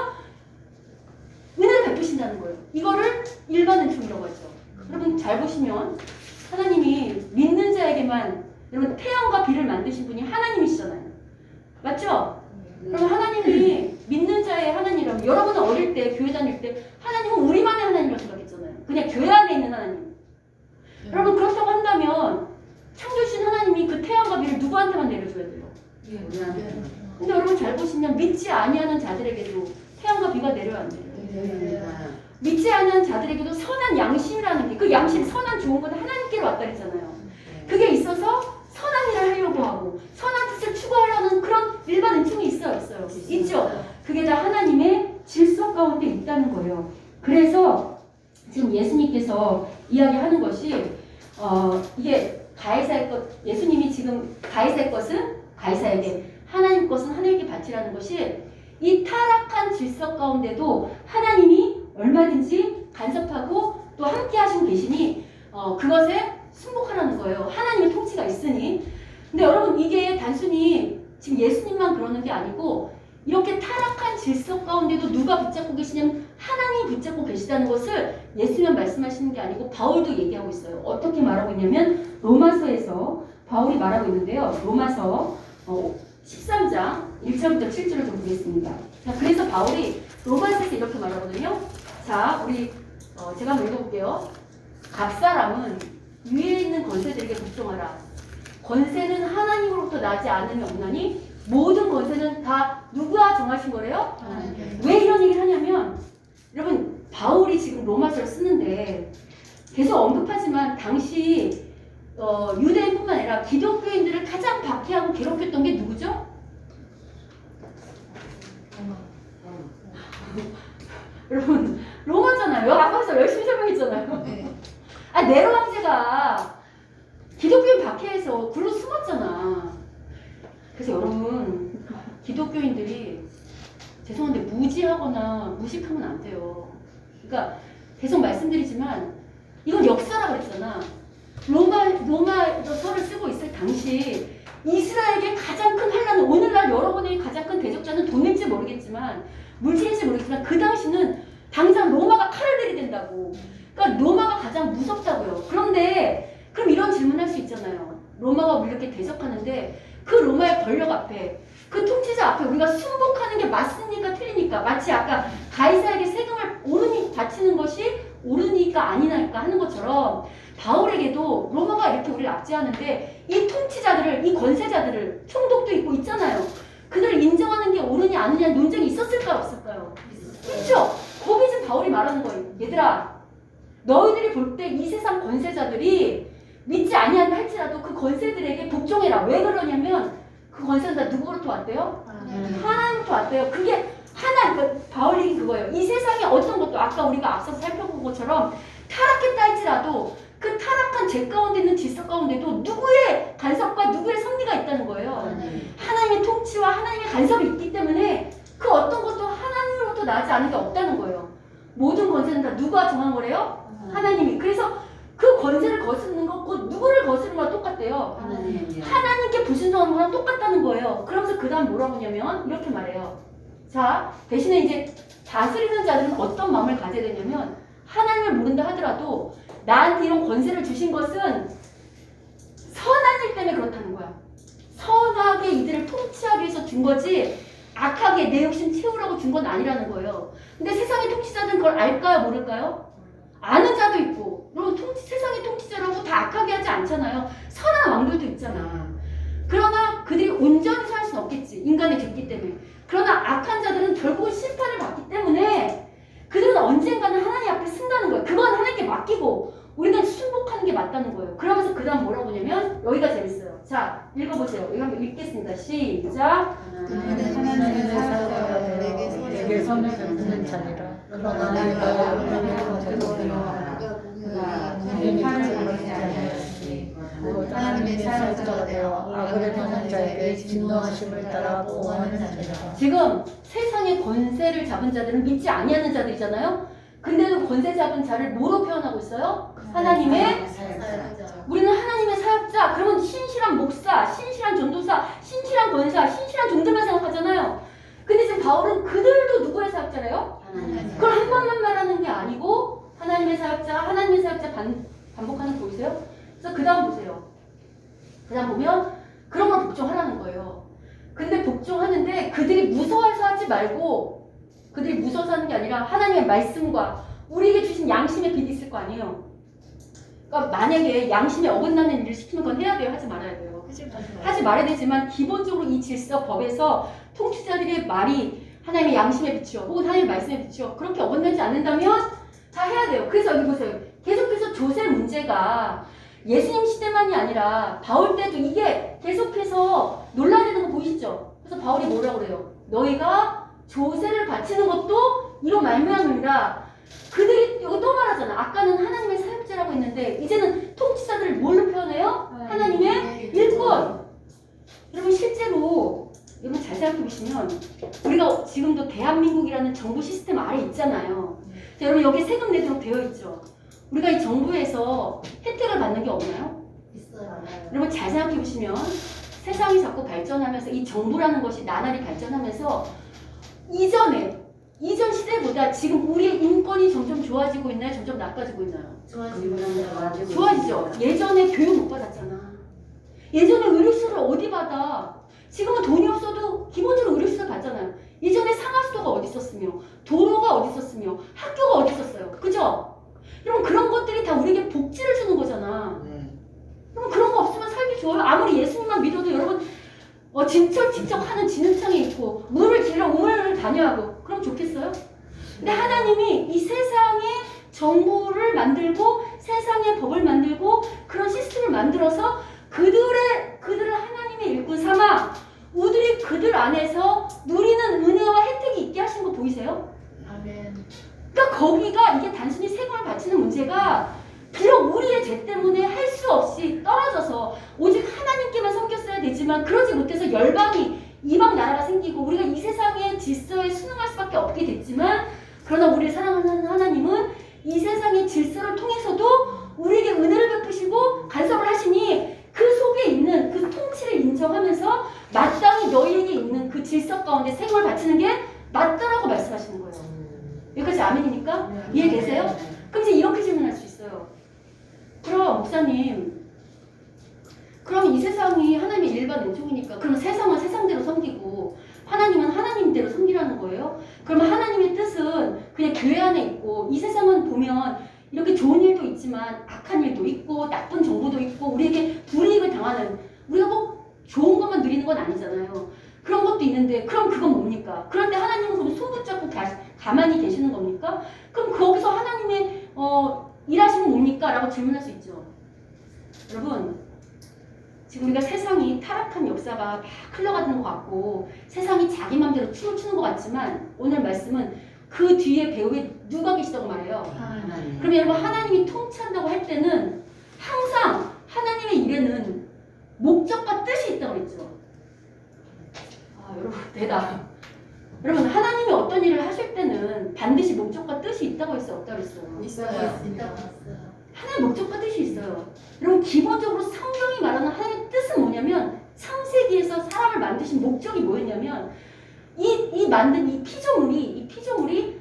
은혜를 베푸신다는 거예요. 이거를 일반 은총이라고 하죠. 여러분 잘 보시면 하나님이 믿는 자에게만, 여러분 태양과 비를 만드신 분이 하나님이시잖아요. 맞죠? 그럼 하나님이 믿는 자의 하나님이라면, 여러분은 어릴 때 교회 다닐 때 하나님은 우리만의 하나님이라고 생각했잖아요. 그냥 교회 안에 있는 하나님. 여러분 그렇다고 한다면 창조주신 하나님이 그 태양과 비를 누구한테만 내려줘야 돼요? 근데 여러분 잘 보시면 믿지 아니하는 자들에게도 태양과 비가 내려야 안 돼요. 믿지 않는 자들에게도 선한 양심이라는 게, 그 양심, 선한 좋은 건 하나님께로 왔다 그랬잖아요. 그게 있어서 선한 일을 하려고 하고 선한 뜻을 추구하려는 그런 일반 은총이 있어요? 있죠? 그게 다 하나님의 질서 가운데 있다는 거예요. 그래서 지금 예수님께서 이야기하는 것이 이게 가이사의 것, 예수님이 지금 가이사의 것은 가이사에게, 하나님 것은 하나님께 바치라는 것이, 이 타락한 질서 가운데도 하나님이 얼마든지 간섭하고 또 함께 하시고 계시니 그것에 순복하라는 거예요. 하나님의 통치가 있으니. 근데 여러분 이게 단순히 지금 예수님만 그러는 게 아니고 이렇게 타락한 질서 가운데도 누가 붙잡고 계시냐면 하나님이 붙잡고 계시다는 것을 예수님만 말씀하시는 게 아니고 바울도 얘기하고 있어요. 어떻게 말하고 있냐면 로마서에서 바울이 말하고 있는데요. 로마서 13장 1절부터 7절을 좀 보겠습니다. 자, 그래서 바울이 로마서에서 이렇게 말하거든요. 자, 우리 제가 한번 읽어볼게요. 각 사람은 위에 있는 권세들에게 복종하라. 권세는 하나님으로부터 나지 않으면 없나니 모든 권세는 다 누가 정하신 거래요? 왜 이런 얘기를 하냐면, 여러분 바울이 지금 로마서를 쓰는데 계속 언급하지만 당시 유대인뿐만 아니라 기독교인들을 가장 박해하고 괴롭혔던 게 누구죠? 여러분 로마잖아요. 앞에서 열심히 설명했잖아요. 네로 황제가 기독교인 박해해서 굴로 숨었잖아. 그래서 여러분 기독교인들이 죄송한데 무지하거나 무식하면 안 돼요. 그러니까 계속 말씀드리지만 이건 역사라 그랬잖아. 로마서를 쓰고 있을 당시 이스라엘의 가장 큰 환란은, 오늘날 여러분의 가장 큰 대적자는 돈일지 모르겠지만 물질인지 모르겠지만 그 당시는 당장 로마가 칼을 들이댄다고. 그러니까 로마가 가장 무섭다고요. 그런데 그럼 이런 질문할 수 있잖아요. 로마가 우리 이렇게 대적하는데 그 로마의 권력 앞에 그 통치자 앞에 우리가 순복하는 게 맞습니까? 틀리니까? 마치 아까 가이사에게 세금을 옳으니 바치는 것이 옳으니까 아니니까 하는 것처럼 바울에게도 로마가 이렇게 우리를 압제하는데 이 통치자들을, 이 권세자들을, 총독도 있고 있잖아요. 그들을 인정하는 게 옳으냐 아니냐 논쟁이 있었을까요? 없을까요? 그렇죠? 거기 지금 바울이 말하는 거예요. 얘들아, 너희들이 볼 때 이 세상 권세자들이 믿지 아니한다 할지라도 그 권세들에게 복종해라. 왜 그러냐면 그 권세는 다 누구로부터 왔대요? 하나님부터 왔대요. 그게 하나님, 바울 얘기 그거예요. 이 세상에 어떤 것도 아까 우리가 앞서서 살펴본 것처럼 타락했다 할지라도 그 타락한 죄 가운데 있는 질서 가운데도 누구의 간섭과 누구의 섭리가 있다는 거예요. 하나님의 통치와 하나님의 간섭이 있기 때문에 그 어떤 것도 하나님으로부터 나지 않은 게 없다는 거예요. 모든 권세는 다 누가 정한 거래요? 하나님이. 그래서 그 권세를 거스르는 거, 그 누구를 거스르는 거랑 똑같대요. 하나님께 불순종하는 거랑 똑같다는 거예요. 그러면서 그 다음 뭐라고 하냐면 이렇게 말해요. 자, 대신에 이제 다스리는 자들은 어떤 마음을 가져야 되냐면 하나님을 모른다 하더라도 나한테 이런 권세를 주신 것은 선한 일 때문에 그렇다는 거야. 선하게 이들을 통치하기 위해서 준 거지 악하게 내 욕심 채우라고 준 건 아니라는 거예요. 근데 세상의 통치자들은 그걸 알까요? 모를까요? 아는 자도 있고, 여러분 세상의 통치자라고 다 악하게 하지 않잖아요. 선한 왕들도 있잖아. 그러나 그들이 온전히 살 수는 없겠지. 인간의 죄기 때문에. 그러나 악한 자들은 결국은 심판을 받기 때문에 그들은 언젠가는 하나님 앞에 쓴다는 거예요. 그건 하나님께 맡기고 우리는 순복하는 게 맞다는 거예요. 그러면서 그 다음 뭐라고 하냐면 여기가 재밌어요. 자, 읽어보세요. 이거 한번 읽겠습니다. 시작. 하나님의 사자가 내게 선을 베푸는 자니라. 그러나 내가 여러분의 권세로 하나님의 팔을 받지 않았으니 곧 하나님의 사자가 되어 악을 행하는 자에게 진노하심을 따라 보호하는 자니라. 지금 세상의 권세를 잡은 자들은 믿지 아니하는 자들이잖아요. 근데도 권세 잡은 자를 뭐로 표현하고 있어요? 하나님의 우리는 하나님의 사역자. 그러면 신실한 목사, 신실한 전도사, 신실한 권사, 신실한 종들만 생각하잖아요. 근데 지금 바울은 그들도 누구의 사역자래요? 그걸 한 번만 말하는 게 아니고 하나님의 사역자, 하나님의 사역자 반복하는 거 보이세요? 그래서 그 다음 보세요. 그 다음 보면 그런 걸 복종하라는 거예요. 근데 복종하는데 그들이 무서워해서 하지 말고 그들이 무서워서 하는 게 아니라 하나님의 말씀과 우리에게 주신 양심의 빛이 있을 거 아니에요. 그러니까 만약에 양심에 어긋나는 일을 시키는 건 해야 돼요? 하지 말아야 돼요? 하지 말아야 되지만 기본적으로 이 질서 법에서 통치자들의 말이 하나님의 양심에 비추어 혹은 하나님의 말씀에 비추어 그렇게 어긋나지 않는다면 다 해야 돼요. 그래서 여기 보세요. 계속해서 조세 문제가 예수님 시대만이 아니라 바울 때도 이게 계속해서 논란이 되는 거 보이시죠? 그래서 바울이 뭐라고 그래요? 너희가 조세를 바치는 것도 이로 말미암으리라. 그들이 이거 또 말하잖아. 아까는 하나님의 사역자라고 했는데 이제는 통치자들을 뭘로 표현해요? 하나님의 일꾼. 여러분 실제로 여러분 잘 생각해 보시면 우리가 지금도 대한민국이라는 정부 시스템 아래 있잖아요. 자, 여러분 여기 세금 내도록 되어 있죠. 우리가 이 정부에서 혜택을 받는 게 없나요? 있어요. 여러분 잘 생각해 보시면 세상이 자꾸 발전하면서 이 정부라는 것이 나날이 발전하면서 이전 시대보다 지금 우리의 인권이 점점 좋아지고 있나요? 점점 나빠지고 있나요? 좋아지죠. 예전에 교육 못 받았잖아. 예전에 의료수를 어디 받아? 지금은 돈이 없어도 기본적으로 의료수를 받잖아요. 예전에 상하수도가 어디 있었으며 도로가 어디 있었으며 학교가 어디 있었어요. 그죠? 여러분 그런 것들이 다 우리에게 복지를 주는 거잖아. 여러분 그런 거 없으면 살기 좋아요. 아무리 예수님만 믿어도 여러분 진척하는 진흙창에 있고 물을 길러 우물을 다녀하고 그럼 좋겠어요? 근데 하나님이 이 세상에 정부를 만들고 세상에 법을 만들고 그런 시스템을 만들어서 그들을 하나님의 일꾼 삼아 우리들이 그들 안에서 누리는 은혜와 혜택이 있게 하신 거 보이세요? 아멘. 그러니까 거기가 이게 단순히 세금을 바치는 문제가 비록 우리의 죄 때문에 할 수 없이 떨어져서 오직 하나님께만 섬겼어야 되지만 그러지 못해서 열방이 이방 나라가 생기고 우리가 이 세상의 질서에 순응할 수밖에 없게 됐지만 그러나 우리를 사랑하는 하나님은 이 세상의 질서를 통해서도 우리에게 은혜를 베푸시고 간섭을 하시니 그 속에 있는 그 통치를 인정하면서 마땅히 너희에게 있는 그 질서 가운데 생을 바치는 게 맞다라고 말씀하시는 거예요. 여기까지 아멘입니까? 이해되세요? 그럼 이제 이렇게 질문할 수 있어요. 그럼 목사님 그럼 이 세상이 하나님의 일반 은총이니까 그럼 세상은 세상대로 섬기고 하나님은 하나님대로 섬기라는 거예요. 그러면 하나님의 뜻은 그냥 교회 안에 있고 이 세상은 보면 이렇게 좋은 일도 있지만 악한 일도 있고 나쁜 정보도 있고 우리에게 불이익을 당하는 우리가 꼭 좋은 것만 누리는 건 아니잖아요. 그런 것도 있는데 그럼 그건 뭡니까? 그런데 하나님은 그럼 손 붙잡고 가만히 계시는 겁니까? 그럼 거기서 하나님의 일하시는 뭡니까? 라고 질문할 수 있죠. 여러분 지금 우리가 세상이 타락한 역사가 막 흘러가는 것 같고 세상이 자기 맘대로 춤을 추는 것 같지만 오늘 말씀은 그 뒤에 배후에 누가 계시다고 말해요. 그러면 여러분 하나님이 통치한다고 할 때는 항상 하나님의 일에는 목적과 뜻이 있다고 했죠. 여러분 대답. 여러분 하나님이 어떤 일을 하실 때는 반드시 목적과 뜻이 있다고 했어요? 없다고 했어요? 있어요. 하나님의 목적과 뜻이 있어요. 여러분 기본적으로 성경이 말하는 하나님의 뜻은 뭐냐면 창세기에서 사람을 만드신 목적이 뭐였냐면 이 만든 이 피조물이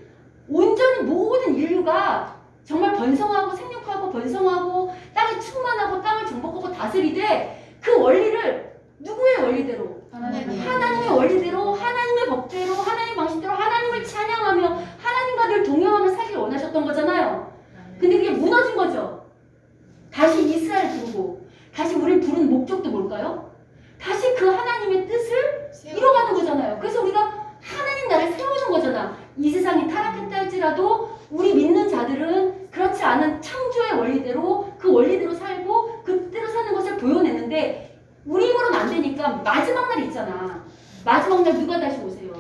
온전히 모든 인류가 정말 번성하고 생육하고 번성하고 땅에 충만하고 땅을 정복하고 다스리되 그 원리를 누구의 원리대로? 하나님의 원리대로 하나님의 법대로 하나님의 방식대로 하나님을 찬양하며 하나님과 늘 동행하며 살기를 원하셨던 거잖아요. 근데 그게 무너진 거죠. 다시 이스라엘 부르고 다시 우리를 부른 목적도 뭘까요? 다시 그 하나님의 뜻을 이뤄가는 거잖아요. 그래서 우리가 하나님 나라를 세우는 거잖아. 이 세상이 타락했다 할지라도 우리 믿는 자들은 그렇지 않은 창조의 원리대로 그 원리대로 살고 그대로 사는 것을 보여내는데 우리 힘으로는 안 되니까 마지막 날 있잖아. 마지막 날 누가 다시 오세요?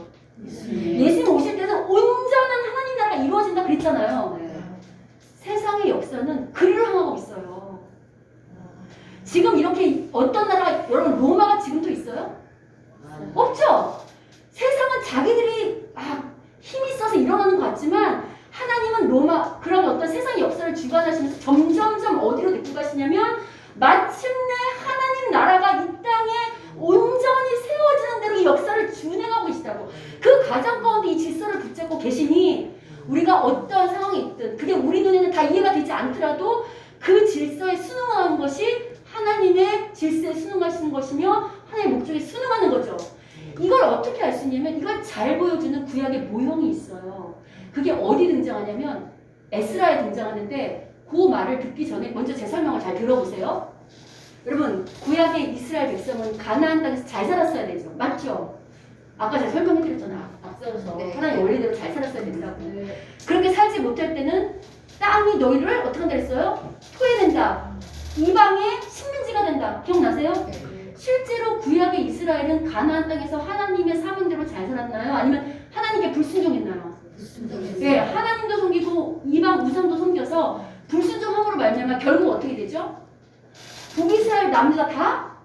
예수님 오실 때는 온전한 하나님 나라가 이루어진다 그랬잖아요. 세상의 역사는 그리로 향하고 있어요. 지금 이렇게 어떤 나라가 여러분 로마가 지금도 있어요? 없죠? 세상은 자기들이 힘이 있어서 일어나는 것 같지만 하나님은 로마 그런 어떤 세상의 역사를 주관하시면서 점점점 어디로 데리고 가시냐면 마침내 하나님 나라가 이 땅에 온전히 세워지는 대로 이 역사를 준행하고 계시다고. 그 과정 가운데 이 질서를 붙잡고 계시니 우리가 어떠한 상황이 있든 그게 우리 눈에는 다 이해가 되지 않더라도 그 질서에 순응하는 것이 하나님의 질서에 순응하시는 것이며 하나님의 목적에 순응하는 거죠. 이걸 어떻게 알 수 있냐면 이걸 잘 보여주는 구약의 모형이 있어요. 그게 어디 등장하냐면 에스라에 등장하는데 그 말을 듣기 전에 먼저 제 설명을 잘 들어보세요. 여러분 구약의 이스라엘 백성은 가나안 땅에서 잘 살았어야 되죠. 맞죠? 아까 제가 설명해드렸잖아. 앞서서 하나님 원리대로 잘 살았어야 된다고. 그렇게 살지 못할 때는 땅이 너희를 어떻게 한다 했어요? 토해낸다. 이방의 식민지가 된다. 기억나세요? 실제로 구약의 이스라엘은 가나안 땅에서 하나님의 사명대로 잘 살았나요? 아니면 하나님께 불순종했나요? 네, 하나님도 섬기고 이방 우상도 섬겨서 불순종함으로 말미암아 결국 어떻게 되죠? 북이스라엘 남유다 다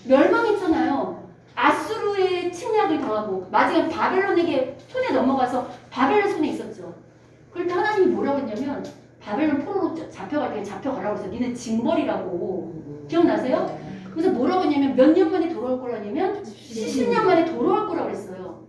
멸망했잖아요. 아수르의 침략을 당하고 마지막에 바벨론에게 손에 넘어가서 바벨론 손에 있었죠. 그럴 때 하나님이 뭐라고 했냐면 바벨론 포로로 잡혀가라고 해서 니네 징벌이라고. 기억나세요? 그래서 뭐라고 했냐면 몇 년 만에 돌아올 거라냐면 70년 만에 돌아올 거라고 했어요.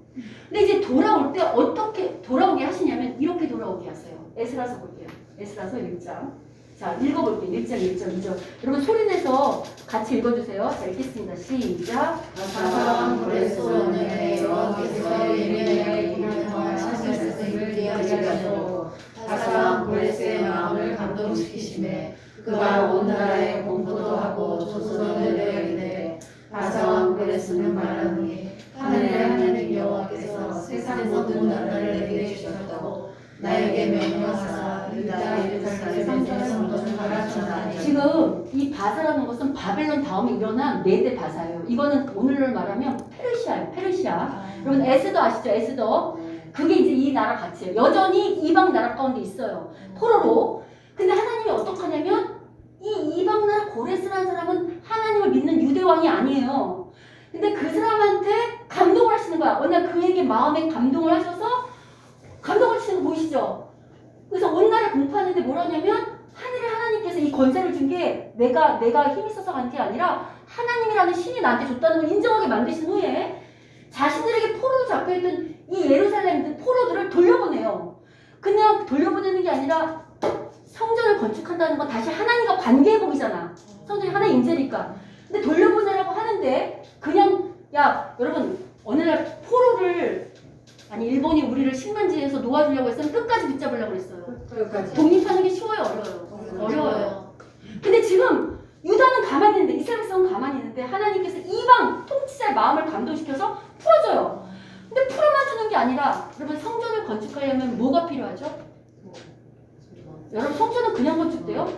근데 이제 돌아올 때 어떻게 돌아오게 하시냐면 이렇게 돌아오게 하세요. 에스라서 볼게요. 에스라서 1장. 자, 읽어볼게요. 1장, 1절, 2절. 여러분 소리내서 같이 읽어주세요. 자, 읽겠습니다. 시작. 사사왕 고레스원의 여호와께서 예레미야의 입을 통하여 하셨음을 이야기하시고 사사왕 고레스의 마음을 감동시키심에 그가 온 나라에 공포도 하고 조소를 내리되 사사왕 고레스는 말하니 하늘의 하나님 여호와께서 세상 모든 나라를 내게 주셨다고 나에게 명령하사 유다 예루살렘의 성전을 가르쳤나니. 지금 이 바사라는 것은 바벨론 다음에 일어난 메대 바사예요. 이거는 오늘로 말하면 페르시아예요. 페르시아. 여러분 에스더 아시죠? 에스더. 그게 이제 이 나라 같이에요. 여전히 이방 나라 가운데 있어요. 포로로. 근데 하나님이 어떻게 하냐면 이 이방 나라 고레스라는 사람은 하나님을 믿는 유대왕이 아니에요. 근데 그 사람한테 감동을 하시는 거야. 어느 날 그에게 마음에 감동을 하셔서 감동을 하시는 거 보이시죠? 그래서 온 나라에 공포하는데 뭐라냐면 하늘의 하나님께서 이 권세를 준 게 내가 힘이 있어서 간 게 아니라 하나님이라는 신이 나한테 줬다는 걸 인정하게 만드신 후에 자신들에게 포로로 잡혀있던 이 예루살렘 포로들을 돌려보내요. 그냥 돌려보내는 게 아니라 성전을 건축한다는 건 다시 하나님과 관계 회복이잖아. 성전이 하나의 임재니까. 근데 돌려보내라고 하는데 그냥 야 여러분 어느 날 포로를 아니 일본이 우리를 식민지에서 놓아주려고 했으면 끝까지 붙잡으려고 했어요. 끝까지. 독립하는 게 쉬워요, 어려워요? 어려워요. 근데 지금 유다는 가만히 있는데 이스라엘 백성은 가만히 있는데 하나님께서 이방 통치자의 마음을 감동시켜서 풀어줘요. 근데 풀어만 주는 게 아니라 여러분 성전을 건축하려면 뭐가 필요하죠? 여러분 성전은 그냥 건축돼요?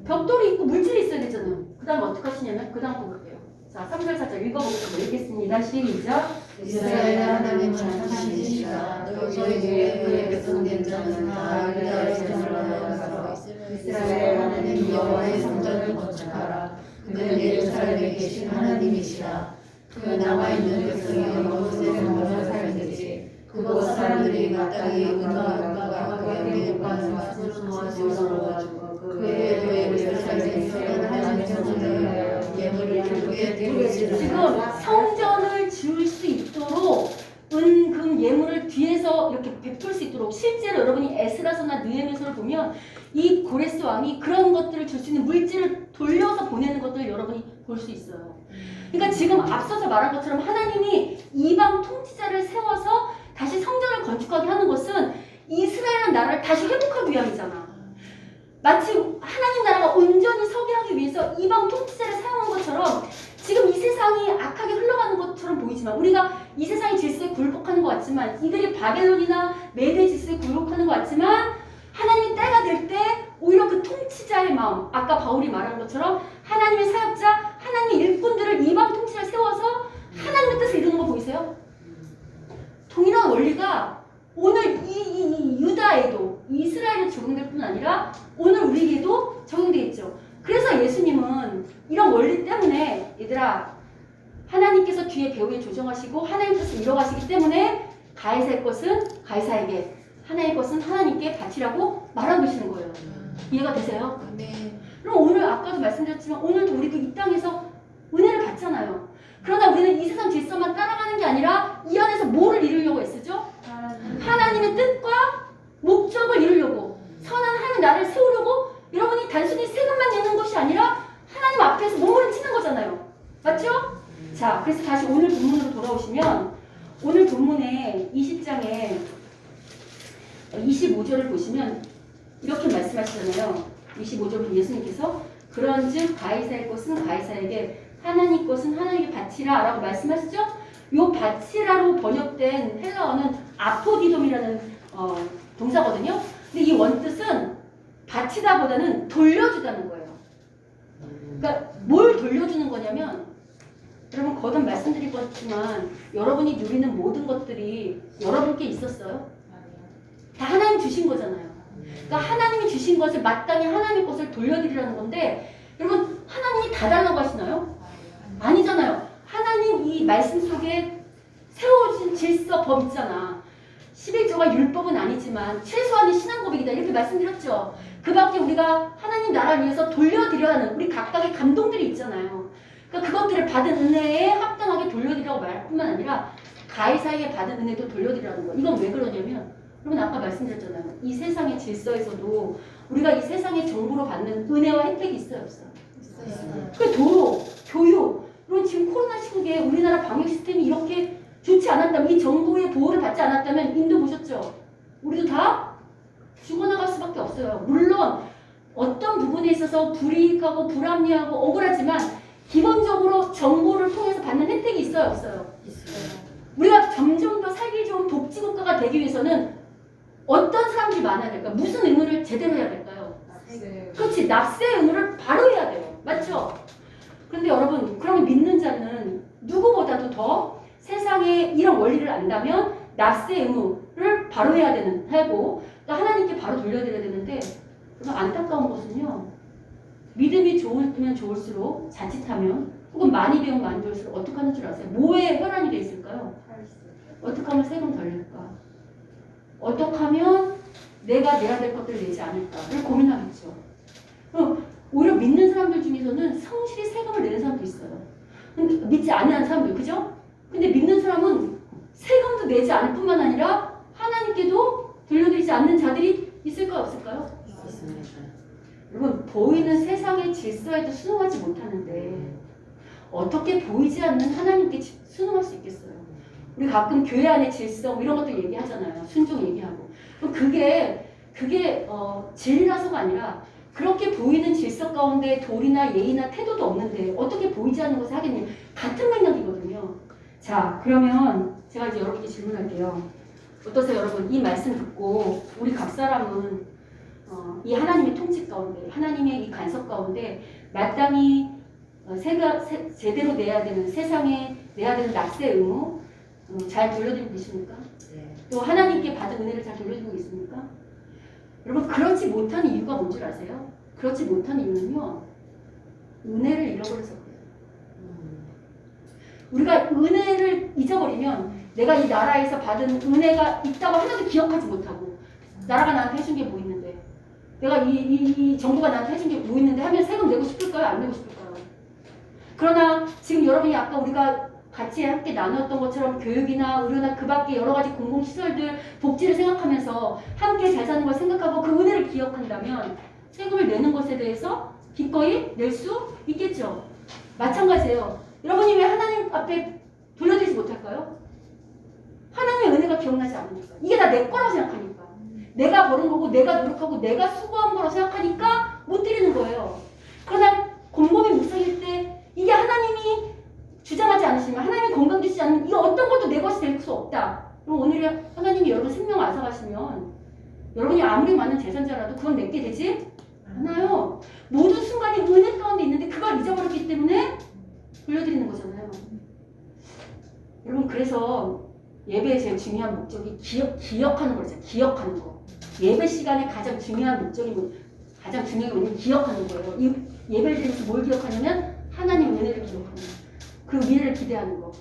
벽돌이 있고 물질이 있어야 되잖아요. 그 다음 어떻게 하시냐면 그 다음 볼게요. 자 3절 4절 읽어보겠습니다. 읽겠습니다. 시작. 이스라엘 하나님은 하나님이시라. 너희에게 그의 백성된 자는 다 유다의 성전을 가서 이스라엘 하나님 여호와의 성전을 건축하라. 그는 예루살렘에 계신 하나님이시라. 그 남아있는 백성이 그곳에 머물러 살든지 그곳 사람들이 마땅히 은과 금과 그의 목관과 수로 놓아주고 그의 예루살렘에 있는 하나님의 성전을 위하여 예물을 그에 드리지라. 지금 성전을 지을 수 있도록 은금 예물을 뒤에서 이렇게 베풀 수 있도록 실제로 여러분이 에스라서나 느헤미야서를 보면 이 고레스 왕이 그런 것들을 줄 수 있는 물질을 돌려서 보내는 것들을 여러분이 볼 수 있어요. 그러니까 지금 앞서서 말한 것처럼 하나님이 이방 통치자를 세워서 다시 성전을 건축하게 하는 것은 이스라엘이라는 나라를 다시 회복하기 위함이잖아. 마치 하나님 나라가 온전히 서게 하기 위해서 이방 통치자를 사용한 것처럼 지금 이 세상이 악하게 흘러가는 것처럼 보이지만 우리가 이 세상의 질서에 굴복하는 것 같지만 이들이 바벨론이나 메대 질서에 굴복하는 것 같지만 하나님이 때가 될 때 오히려 그 통치자의 마음 아까 바울이 말한 것처럼 하나님의 사역자 하나님의 일꾼들을 이방 통치자를 세워서 하나님의 뜻을 이루는 거 보이세요? 동일한 원리가 오늘 이 유다에도 이스라엘에 적용될 뿐 아니라 오늘 우리에게도 적용되겠죠. 그래서 예수님은 이런 원리 때문에 얘들아 하나님께서 뒤에 배후에 조정하시고 하나님 뜻을 이뤄가시기 때문에 가이사의 것은 가이사에게 하나님의 것은 하나님께 바치라고 말하고 계시는 거예요. 이해가 되세요? 아멘. 그럼 오늘 아까도 말씀드렸지만 오늘도 우리도 이 땅에서 은혜를 받잖아요. 그러나 우리는 이 세상 질서만 따라가는 게 아니라 이 안에서 뭐를 이루려고 애쓰죠? 하나님의 뜻과 목적을 이루려고 선한 하나님 나라를 세우려고 여러분이 단순히 세금만 내는 것이 아니라 하나님 앞에서 몸부림치는 거잖아요. 맞죠? 자, 그래서 다시 오늘 본문으로 돌아오시면 오늘 본문의 20장에 25절을 보시면 이렇게 말씀하시잖아요. 25절 예수님께서 그런즉 가이사의 것은 가이사에게 하나님 것은 하나님께 바치라 라고 말씀하시죠? 요 바치라로 번역된 헬라어는 아포디돔이라는 동사거든요. 근데 이 원뜻은 바치다보다는 돌려주다는 거예요. 그러니까 뭘 돌려주는 거냐면 여러분 거듭 말씀드리겠지만 여러분이 누리는 모든 것들이 여러분께 있었어요. 다 하나님 주신 거잖아요. 그러니까 하나님이 주신 것을 마땅히 하나님의 것을 돌려드리라는 건데 여러분 하나님이 다 달라고 하시나요? 아니잖아요. 하나님 이 말씀 속에 세워진 질서 법 있잖아. 11조가 율법은 아니지만 최소한의 신앙고백이다 이렇게 말씀드렸죠. 그 밖에 우리가 하나님 나라를 위해서 돌려드려야 하는 우리 각각의 감동들이 있잖아요. 그러니까 그것들을 받은 은혜에 합당하게 돌려드리라고 말할 뿐만 아니라 가이사에게 받은 은혜도 돌려드리라는 거예요. 이건 왜 그러냐면 여러분 아까 말씀드렸잖아요. 이 세상의 질서에서도 우리가 이 세상의 정보로 받는 은혜와 혜택이 있어요 없어요? 있어요. 그 도로, 교육 그리고 지금 코로나 시국에 우리나라 방역 시스템이 이렇게 좋지 않았다면 이 정부의 보호를 받지 않았다면 인도 보셨죠? 우리도 다 죽어나갈 수밖에 없어요. 물론 어떤 부분에 있어서 불이익하고 불합리하고 억울하지만 기본적으로 정보를 통해서 받는 혜택이 있어요 없어요? 있어요. 우리가 점점 더 살기 좋은 복지국가가 되기 위해서는 어떤 사람들이 많아야 될까? 무슨 의무를 제대로 해야 될까요? 그렇지, 납세 의무를 바로 해야 돼요. 맞죠? 그런데 여러분, 그럼 믿는 자는 누구보다도 더 세상에 이런 원리를 안다면 납세 의무를 바로 해야 하고 또 하나님께 바로 돌려드려야 되는데 그래서 안타까운 것은요. 믿음이 좋으면 좋을수록 자칫하면 혹은 많이 배우면 많이 배울수록 어떻게 하는 줄 아세요? 뭐에 혈안이 돼 있을까요? 어떻게 하면 세금 덜 낼까? 어떻게 하면 내가 내야 될 것들을 내지 않을까를 고민하겠죠. 오히려 믿는 사람들 중에서는 성실히 세금을 내는 사람도 있어요. 근데 믿지 않는 사람들, 그죠? 근데 믿는 사람은 세금도 내지 않을 뿐만 아니라 하나님께도 돌려드리지 않는 자들이 있을까요? 없을까요? 있습니다. 여러분, 보이는 세상의 질서에도 순응하지 못하는데 어떻게 보이지 않는 하나님께 순응할 수 있겠어요? 우리 가끔 교회 안의 질서 이런 것도 얘기하잖아요. 순종 얘기하고. 그럼 그게 진리라서가 아니라 그렇게 보이는 질서 가운데 도리나 예의나 태도도 없는데 어떻게 보이지 않는 것을 하겠냐. 같은 맥락이거든요. 자, 그러면 제가 이제 여러분께 질문할게요. 어떠세요, 여러분? 이 말씀 듣고 우리 각 사람은 이 하나님의 통치 가운데, 하나님의 이 간섭 가운데 마땅히 제대로 내야 되는, 세상에 내야 되는 납세 의무 잘 돌려드리고 계십니까? 네. 또 하나님께 받은 은혜를 잘 돌려드리고 있습니까? 여러분, 그렇지 못하는 이유가 뭔 줄 아세요? 그렇지 못하는 이유는요, 은혜를 잃어버려서 그래요. 우리가 은혜를 잊어버리면 내가 이 나라에서 받은 은혜가 있다고 하나도 기억하지 못하고, 나라가 나한테 해준 게 뭐 있는데, 내가 이 정부가 나한테 해준 게 뭐 있는데 하면 세금 내고 싶을까요? 안 내고 싶을까요? 그러나 지금 여러분이 아까 우리가 같이 함께 나누었던 것처럼 교육이나 의료나 그 밖에 여러 가지 공공시설들, 복지를 생각하면서 함께 잘 사는 걸 생각하고 그 은혜를 기억한다면 세금을 내는 것에 대해서 기꺼이 낼 수 있겠죠. 마찬가지예요. 여러분이 왜 하나님 앞에 돌려드리지 못할까요? 하나님의 은혜가 기억나지 않으니까. 이게 다 내 거라고 생각하니까. 내가 버는 거고 내가 노력하고 내가 수고한 거라고 생각하니까 못 드리는 거예요. 그러나 곰곰이 묵상할 때 이게 하나님이 주장하지 않으시면, 하나님이 건강 주시지 않으면 이 어떤 것도 내 것이 될 수 없다. 그럼 오늘의 하나님이 여러분 생명을 앗아가시면 여러분이 아무리 많은 재산자라도 그건 내게 되지 않아요. 모든 순간이 은혜 가운데 있는데 그걸 잊어버렸기 때문에 돌려드리는 거잖아요. 여러분, 그래서 예배의 제일 중요한 목적이 기억하는 거잖아요. 기억하는 거. 예배 시간에 가장 중요한 목적이 가장 중요한 건 기억하는 거예요. 이 예배를 드리면서 뭘 기억하냐면 하나님의 은혜를 기억하는 거. 그 미래를 기대하는 거.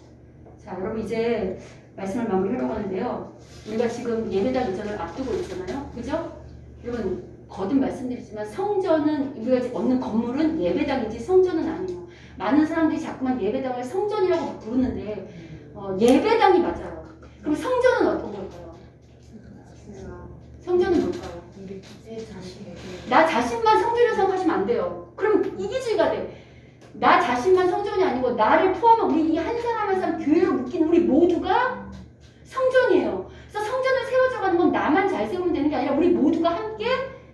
자, 여러분 이제 말씀을 마무리하려고 하는데요. 우리가 지금 예배당 이전을 앞두고 있잖아요. 그죠? 여러분 거듭 말씀드리지만 성전은, 우리가 이제 얻는 건물은 예배당이지 성전은 아니에요. 많은 사람들이 자꾸만 예배당을 성전이라고 부르는데 예배당이 맞아요. 그럼 성전은 어떤 걸까요? 성전은 뭘까요? 내 자신에게 나 자신만 성전이라고 생각하시면 안 돼요. 그럼 이기주의가 돼. 나 자신만 성전이 아니고 나를 포함한 우리 이 한 사람 한 사람 교회로 묶인 우리 모두가 성전이에요. 그래서 성전을 세워져가는 건 나만 잘 세우면 되는 게 아니라 우리 모두가 함께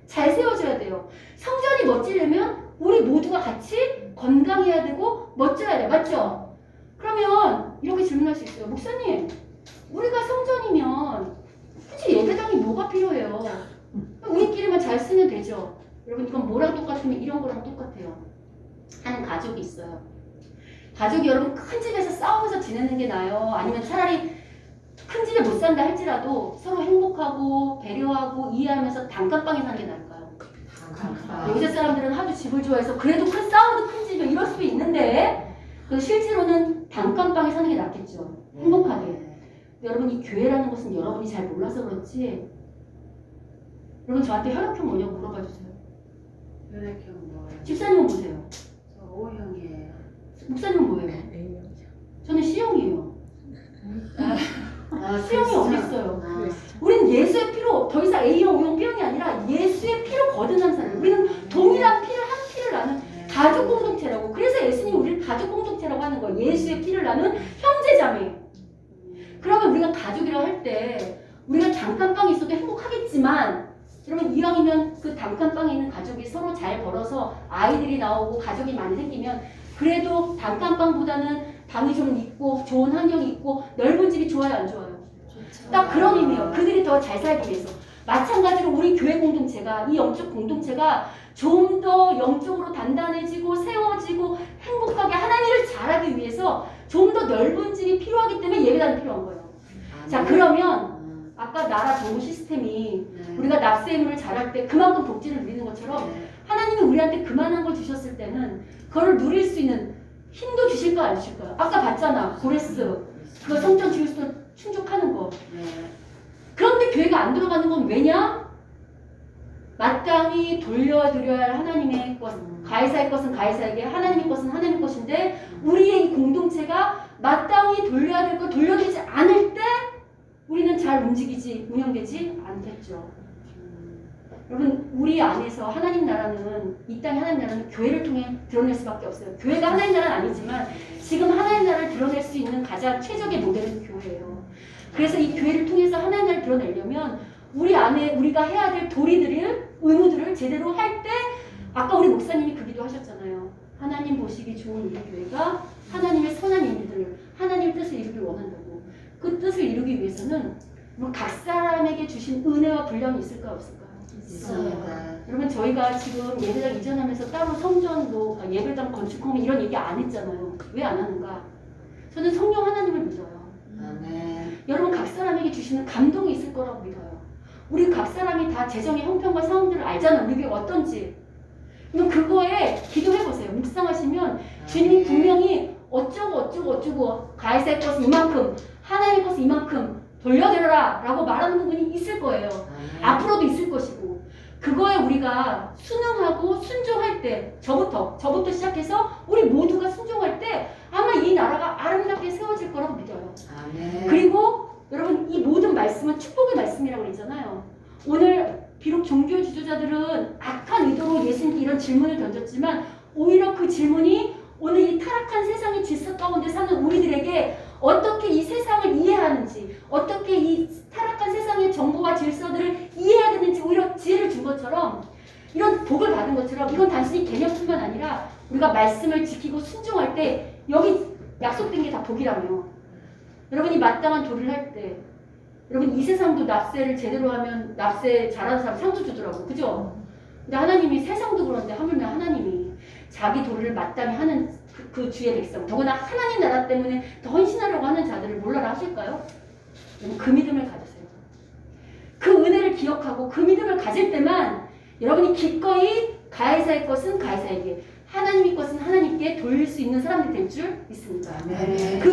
잘 세워져야 돼요. 성전이 멋지려면 우리 모두가 같이 건강해야 되고 멋져야 돼요. 맞죠? 그러면 이렇게 질문할 수 있어요. 목사님, 우리가 성전이면 굳이 예배당이 뭐가 필요해요? 우리끼리만 잘 쓰면 되죠. 여러분 이건 뭐랑 똑같으면 이런 거랑 똑같아요. 한 가족이 있어요. 가족이 여러분 큰 집에서 싸우면서 지내는 게 나아요? 아니면 차라리 큰 집에 못 산다 할지라도 서로 행복하고 배려하고 이해하면서 단칸방에 사는 게 나을까요? 요새 사람들은 하도 집을 좋아해서 그래도 큰 싸워도 큰 집에 이럴 수도 있는데 실제로는 단칸방에 사는 게 낫겠죠. 행복하게. 여러분 이 교회라는 것은 여러분이 잘 몰라서 그렇지, 여러분 저한테 혈액형 뭐냐고 물어봐 주세요. 혈액형 뭐예요? 집사님은 보세요. 저 O형이에요. 목사님은 뭐예요? 저는 C형이에요. C형이 어디 있어요? 우리는 예수의 피로, 더 이상 A형, O형, B형이 아니라 예수의 피로 거듭난 사람. 우리는 동일한 피를, 한 피를 나눈 가족 공동체라고. 그래서 예수님이 우리를 가족 공동체라고 하는 거예요. 예수의 피를 나눈 형제자매. 그러면 우리가 가족이라고 할 때 우리가 단칸방에 있어도 행복하겠지만, 여러분 이왕이면 그 단칸방에 있는 가족이 서로 잘 벌어서 아이들이 나오고 가족이 많이 생기면 그래도 단칸방보다는 방이 좀 있고 좋은 환경이 있고 넓은 집이 좋아요, 안 좋아요? 좋죠. 딱 그런 의미예요. 그들이 더 잘 살기 위해서. 마찬가지로 우리 교회 공동체가, 이 영적 공동체가 좀 더 영적으로 단단해지고 세워지고 행복하게 하나님을 잘하기 위해서 좀 더 넓은 집이 필요하기 때문에 예배당이 필요한 거예요. 자, 그러면 아까 나라 정부 시스템이 우리가 납세 의무를 잘할 때 그만큼 복지를 누리는 것처럼 하나님이 우리한테 그만한 걸 주셨을 때는 그걸 누릴 수 있는 힘도 주실까 안 주실까요? 아까 봤잖아. 고레스. 그거 성전 지을 수 충족하는 거. 그런데 교회가 안 들어가는 건 왜냐? 마땅히 돌려드려야 할 하나님의 것, 가이사의 것은 가이사에게, 하나님의 것은 하나님의 것인데 우리의 이 공동체가 마땅히 돌려야 될 걸 돌려드리지 않을 때 우리는 잘 움직이지, 운영되지 않겠죠. 여러분 우리 안에서 하나님 나라는 이 땅의 하나님 나라는 교회를 통해 드러낼 수밖에 없어요. 교회가 하나님 나라는 아니지만 지금 하나님 나라를 드러낼 수 있는 가장 최적의 모델은 교회예요. 그래서 이 교회를 통해서 하나님 나라를 드러내려면 우리 안에 우리가 해야 될 도리들을 의무들을 제대로 할 때 아까 우리 목사님이 그 기도 하셨잖아요. 하나님 보시기 좋은 우리 교회가 하나님의 선한 일들을 하나님의 뜻을 이루길 원한다고. 그 뜻을 이루기 위해서는 각 사람에게 주신 은혜와 분량이 있을까요 없을까요? 있어요. 여러분 저희가 지금 예배당 이전하면서 따로 성전도 예배당 건축하면 이런 얘기 안 했잖아요. 왜 안 하는가? 저는 성령 하나님을 믿어요. 아멘. 여러분 각 사람에게 주시는 감동이 있을 거라고 믿어요. 우리 각 사람이 다 재정의 형편과 상황들을 알잖아요. 우리 교회 어떤지. 그럼 그거에 기도해보세요. 묵상하시면 주님이 분명히 어쩌고 가이사의 것은 이만큼 하나님의 것은 이만큼 돌려드려라 라고 말하는 부분이 있을 거예요. 앞으로도 있을 것이고 그거에 우리가 순응하고 순종할 때 저부터 시작해서 우리 모두가 순종할 때 아마 이 나라가 아름답게 세워질 거라고 믿어요. 아멘. 그리고 여러분 이 모든 말씀은 축복의 말씀이라고 그러잖아요. 오늘 비록 종교 지도자들은 악한 의도로 예수님께 이런 질문을 던졌지만 오히려 그 질문이 오늘 이 타락한 세상의 질서 가운데 사는 우리들에게 어떻게 이 세상을 이해하는지 어떻게 이 타락한 세상의 정보와 질서들을 이해해야 되는지 오히려 지혜를 준 것처럼 이런 복을 받은 것처럼 이건 단순히 개념뿐만 아니라 우리가 말씀을 지키고 순종할 때 여기 약속된 게 다 복이라며. 여러분이 마땅한 도를 할 때 여러분 이 세상도 납세를 제대로 하면 납세 잘하는 사람 상도 주더라고. 그죠? 근데 하나님이 세상도 그런데 하물며 하나님이 자기 도를 마땅히 하는 그 주의 백성 더구나 하나님 나라 때문에 더 헌신하려고 하는 자들을 몰라라 하실까요? 여러분 그 믿음을 가지세요. 그 은혜를 기억하고 그 믿음을 가질 때만 여러분이 기꺼이 가이사의 것은 가이사에게 하나님의 것은 하나님께 돌릴 수 있는 사람들이 될 줄 믿습니다. 아멘. 그